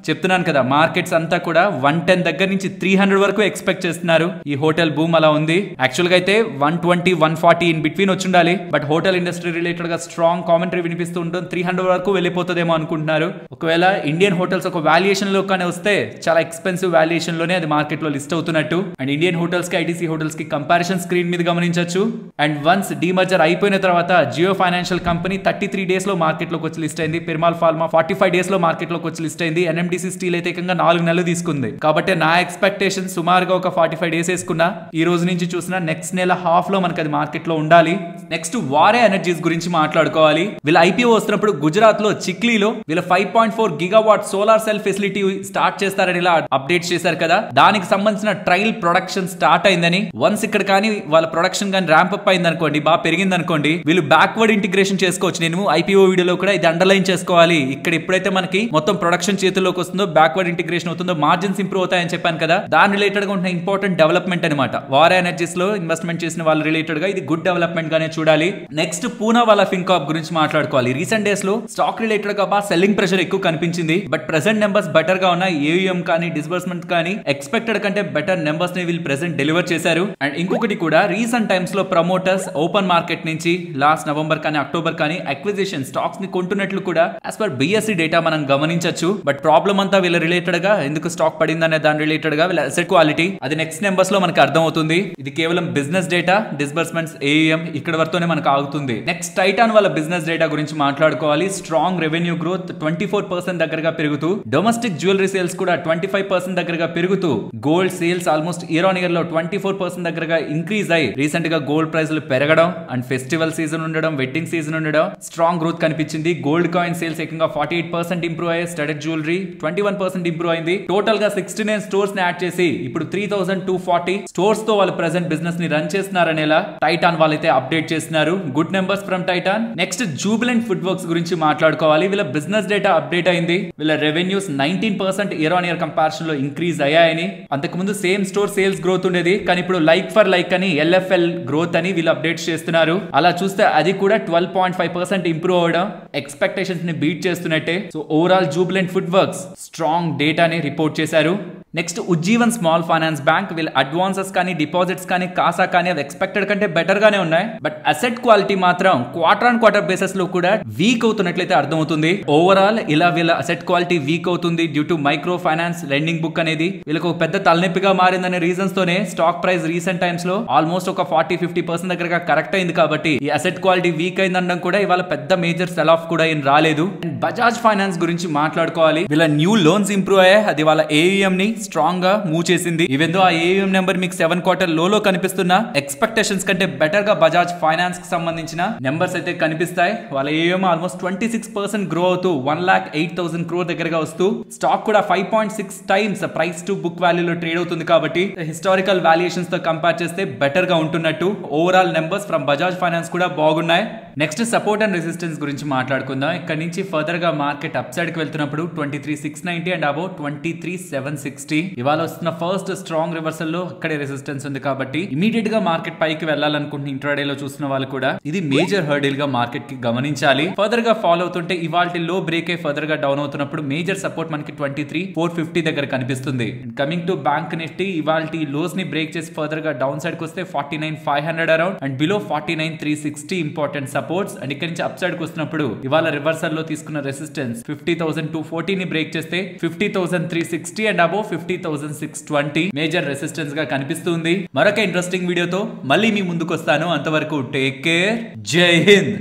చెప్తున్నాను కదా. మార్కెట్స్ అంతా కూడా 110 దగ్గర నుంచి 300 వరకు ఎక్స్పెక్ట్ చేస్తున్నారు. ఈ హోటల్ బూమ్ అలా ఉంది. యాక్చువల్ గా అయితే 120, 140 ఇన్ బిట్వీన్ వచ్చి ఉండాలి. బట్ హోటల్ ఇండస్ట్రీ రిలేటెడ్ గా స్ట్రాంగ్ కామెంటరీ వినిపిస్తూ ఉంటుంది. 300 వరకు వెళ్ళిపోతుందేమో అనుకుంటున్నారు. ఒకవేళ ఇండియన్ హోటల్స్ ఒక వాల్యుయేషన్ లో కానీ వస్తే చాలా ఎక్స్పెన్సివ్ వాల్యుయేషన్ లోనే అది మార్కెట్ లో లిస్ట్ అవుతున్నట్టు. అండ్ ఇండియన్ హోటల్స్ కి ఐటీసీ హోటల్స్ కి కంపారిజన్ స్క్రీన్ మీద గమనించవచ్చు. అండ్ వన్స్ డీమర్జర్ అయిపోయిన తర్వాత జియో ఫైనాన్షియల్ కంపెనీ 33 డేస్ లో మార్కెట్ లోకి వచ్చి లిస్ట్ అయింది. పిర్మాల్ ఫార్మా 45 డేస్ లో మార్కెట్ లోకి వచ్చి లిస్ట్ అయింది. ఎన్ఎండిసి స్టీల్ అయితే ఏకంగా 4 నెలలు తీసుకుంది. కాబట్టి నా ఎక్స్పెక్టేషన్ సుమారుగా ఒక 45 డేస్ వేసుకున్నా, ఈ రోజు నుంచి చూసిన నెక్స్ట్ నెల హాఫ్ లో మనకి అది మార్కెట్ లో ఉండాలి. నెక్స్ట్ వారే ఎనర్జీస్ గురించి మాట్లాడుకోవాలి. వీళ్ళ ఐపీఓ వస్తున్నప్పుడు గుజరాత్ లో చిక్లీలో వీళ్ళ 5.4 gigawatt solar cell facility start చేస్తారని ఇలా అప్డేట్ చేశారు కదా. దాని దానికి సంబంధించిన ట్రయల్ ప్రొడక్షన్ స్టార్ట్ అయిందని, వన్స్ ఇక్కడ కానీ వాళ్ళ ప్రొడక్షన్ కానీ ర్యాంప్ అప్ అయింది అనుకోండి, బాగా పెరిగింది అనుకోండి, వీళ్ళు బ్యాక్వర్డ్ ఇంటిగ్రేషన్ చేసుకోవచ్చు. నేను ఐపీఓ వీడియోలో కూడా ఇది అండర్లైన్ చేసుకోవాలి. ఇక్కడ ఎప్పుడైతే మనకి మొత్తం ప్రొడక్షన్ చేతుల్లోకి వస్తుందో, బ్యాక్వర్డ్ ఇంటిగ్రేషన్ అవుతుందో, మార్జిన్స్ ఇంప్రూవ్ అవుతాయని చెప్పాను కదా, దాని రిలేటెడ్ గా ఉన్న ఇంపార్టెంట్ డెవలప్మెంట్ అనమాట. వారా ఎనర్జీస్ లో ఇన్వెస్ట్మెంట్ చేసిన వాళ్ళ రిలేటెడ్ గా ఇది గుడ్ డెవలప్మెంట్ గానే చూడాలి. నెక్స్ట్ పూనా వాళ్ళ ఫిన్కాప్ గురించి మాట్లాడుకోవాలి. రీసెంట్ డేస్ లో స్టాక్ రిలేటెడ్ గా బాగా సెల్లింగ్ ప్రెషర్ ఎక్కువ కనిపించింది. బట్ ప్రెసెంట్ నెంబర్స్ బెటర్ గా ఉన్నాయి. ఏయుఎం కానీ డిస్బర్స్మెంట్ కానీ ఎక్స్పెక్టెడ్ కంటే బెటర్ నెంబర్స్ ని వీళ్ళు ప్రెసెంట్ డెలివర్ చేశారు. అండ్ ఇంకొకటి కూడా రీసెంట్ టైమ్స్ లో ప్రమోటర్స్ ఓపెన్ మార్కెట్ నుంచి లాస్ట్ నవంబర్ కానీ అక్టోబర్ కానీ అక్విజిషన్ స్టాక్స్ ని కొంటున్నట్లు కూడా యాజ్ పర్ బిఎస్సి డేటా మనం గమనించవచ్చు. బట్ ప్రాబ్లం అంతా వీళ్ళ రిలేటెడ్ గా ఎందుకు స్టాక్ పడిందనే దాని రిలేటెడ్ గా వీళ్ళ అసెట్ క్వాలిటీ అది నెక్స్ట్ నెంబర్స్ లో మనకు అర్థం అవుతుంది. ఇది కేవలం బిజినెస్ డేటా, డిస్బర్స్మెంట్స్, ఏయుఎం ఇక్కడ వరకునే మనకు ఆగుతుంది. నెక్స్ట్ టైటాన్ వాళ్ళ బిజినెస్ డేటా గురించి మాట్లాడుకోవాలి. స్ట్రాంగ్ రెవెన్యూ గ్రోత్ 24% దగ్గరగా పెరుగుతూ, డొమెస్టిక్ జ్యువెలరీ సేల్స్ కూడా 25% దగ్గరగా పెరుగుతూ, gold sales almost year on year లో 24% దగ్గరగా ఇంక్రీజ్ అయ్యి రీసెంట్ గా గోల్డ్ ప్రైస్లు పెరగడం అండ్ ఫెస్టివల్ సీజన్ ఉండడం, వెడ్డింగ్ సీజన్ ఉండడం స్ట్రాంగ్ గ్రోత్ కనిపించింది. గోల్డ్ కాయిన్ సేల్స్ ఏకంగా 48% ఇంప్రూవ్ అయ్యాయి. స్టడెడ్ జ్యువెలరీ 21% ఇంప్రూవ్ అయింది. టోటల్ గా 69 స్టోర్స్ ని యాడ్ చేసి ఇప్పుడు 3240 స్టోర్స్ తో వాళ్ళు ప్రెసెంట్ బిజినెస్ ని రన్ చేస్తున్నారనేలా టైటాన్ వాళ్ళైతే అప్డేట్ చేస్తున్నారు. Good numbers from Titan. Next Jubilant Food works గురించి మాట్లాడుకోవాలి. వీళ్ళ బిజినెస్ డేటా అప్డేట్ అయింది. వీళ్ళ revenues 19% year on year comparison లో ఇంక్రీజ్ అయ్యాయని, అంతకుముందు సేమ్ స్టోర్ సేల్స్ గ్రోత్ ఉండేది కానీ ఇప్పుడు లైక్ ఫర్ లైక్ అని LFL గ్రోత్ అని వీళ్ళు అప్డేట్ చేస్తున్నారు. అలా చూస్తే అది కూడా 12.5% ఇంప్రూవ్ అవడం ఎక్స్పెక్టేషన్స్ ని బీట్ చేస్తున్నట్టే. So overall Jubilant Food Works strong డేటాని రిపోర్ట్ చేశారు. Next Ujjivan small finance bank వీళ్ళ అడ్వాన్సెస్ కానీ డిపాజిట్స్ కానీ కాసా కానీ అది ఎక్స్పెక్టెడ్ కంటే బెటర్ గానే ఉన్నాయి. బట్ అసెట్ క్వాలిటీ మాత్రం క్వార్టర్ ఆన్ క్వార్టర్ బేసిస్ లో కూడా వీక్ అవుతున్నట్లయితే అర్థమవుతుంది. ఓవరాల్ ఇలా వీళ్ళ అసెట్ క్వాలిటీ వీక్ అవుతుంది due to micro finance lending book అనేది వీళ్ళకి ఒక పెద్ద తలనొప్పిగా మారిందనే రీజన్స్ తోనే స్టాక్ ప్రైస్ రీసెంట్ టైమ్స్ లో ఆల్మోస్ట్ ఒక 40-50% దగ్గరగా కరెక్ట్ అయింది. కాబట్టి ఈ అసెట్ క్వాలిటీ వీక్ అయిందనడం కూడా ఇవాళ పెద్ద మేజర్ సెల్ ఆఫ్ కూడా ఏం రాలేదు. అండ్ బజాజ్ ఫైనాన్స్ గురించి మాట్లాడుకోవాలి. వీళ్ళ న్యూ లోన్స్ ఇంప్రూవ్ అయ్యాయి. అది వాళ్ళ ఏయుఎం ని స్ట్రాంగ్ గా మూవ్ చేసింది. ఈవెన్ దో ఆ ఏయుఎం నెంబర్ మీకు 7 క్వార్టర్ లో కనిపిస్తున్న ఎక్స్పెక్టేషన్స్ కంటే బెటర్ గా బజాజ్ ఫైనాన్స్ కి సంబంధించిన నెంబర్స్ అయితే కనిపిస్తాయి. వాళ్ళ ఏయుఎం ఆల్మోస్ట్ 26% గ్రో అవుతూ 1,08,000 crore దగ్గరగా వస్తూ, స్టాక్ కూడా 5.6 times ప్రైస్ టు బుక్ వాల్యూలో ట్రేడ్ అవుతుంది. కాబట్టి హిస్టారికల్ వాల్యుయేషన్స్ తో కంపేర్ చేస్తే బెటర్ గా ఉంటున్నట్టు overall numbers from Bajaj Finance కూడా బాగున్నాయి. నెక్స్ట్ సపోర్ట్ అండ్ రెసిస్టెన్స్ గురించి మాట్లాడుకుందాం. ఇక్కడ నుంచి ఫర్దర్ గా మార్కెట్ అప్ సైడ్ కి వెళ్తున్నప్పుడు 23,690 అండ్ అబౌవ్ 23,760 ఇవాళ వస్తున్న ఫస్ట్ స్ట్రాంగ్ రివర్సల్ లో అక్కడే రెసిస్టెన్స్ ఉంది. కాబట్టి ఇమీడియట్ గా మార్కెట్ పైకి వెళ్ళాలనుకుంటున్న ఇంట్రాడే లో చూస్తున్న వాళ్ళు కూడా ఇది మేజర్ హర్డిల్ గా మార్కెట్ కి గమనించాలి. ఫర్దర్ గా ఫాలో అవుతుంటే ఇవాళ లో బ్రేక్ అయి ఫర్దర్ గా డౌన్ అవుతున్నప్పుడు మేజర్ సపోర్ట్ మనకి 23,450 దగ్గర కనిపిస్తుంది. కమింగ్ టు బ్యాంక్ నిఫ్టీ ఇవాళ లోస్ ని బ్రేక్ చేసి ఫర్దర్ గా డౌన్ సైడ్ కి వస్తే 49,500 around and below 49,360 important supports. And ఇక్కడ నుంచి అప్ సైడ్ కి వస్తున్నప్పుడు ఇవాళ రివర్సల్ లో తీసుకున్న రెసిస్టెన్స్ 50,240 ని బ్రేక్ చేస్తే 50,360 అండ్ అబౌవ్ 50,620 మేజర్ రెసిస్టెన్స్ గా కనిపిస్తుంది. మరొక ఇంట్రెస్టింగ్ వీడియోతో మళ్ళీ మీ ముందుకు వస్తాను. అంతవరకు టేక్ కేర్. జై హింద్.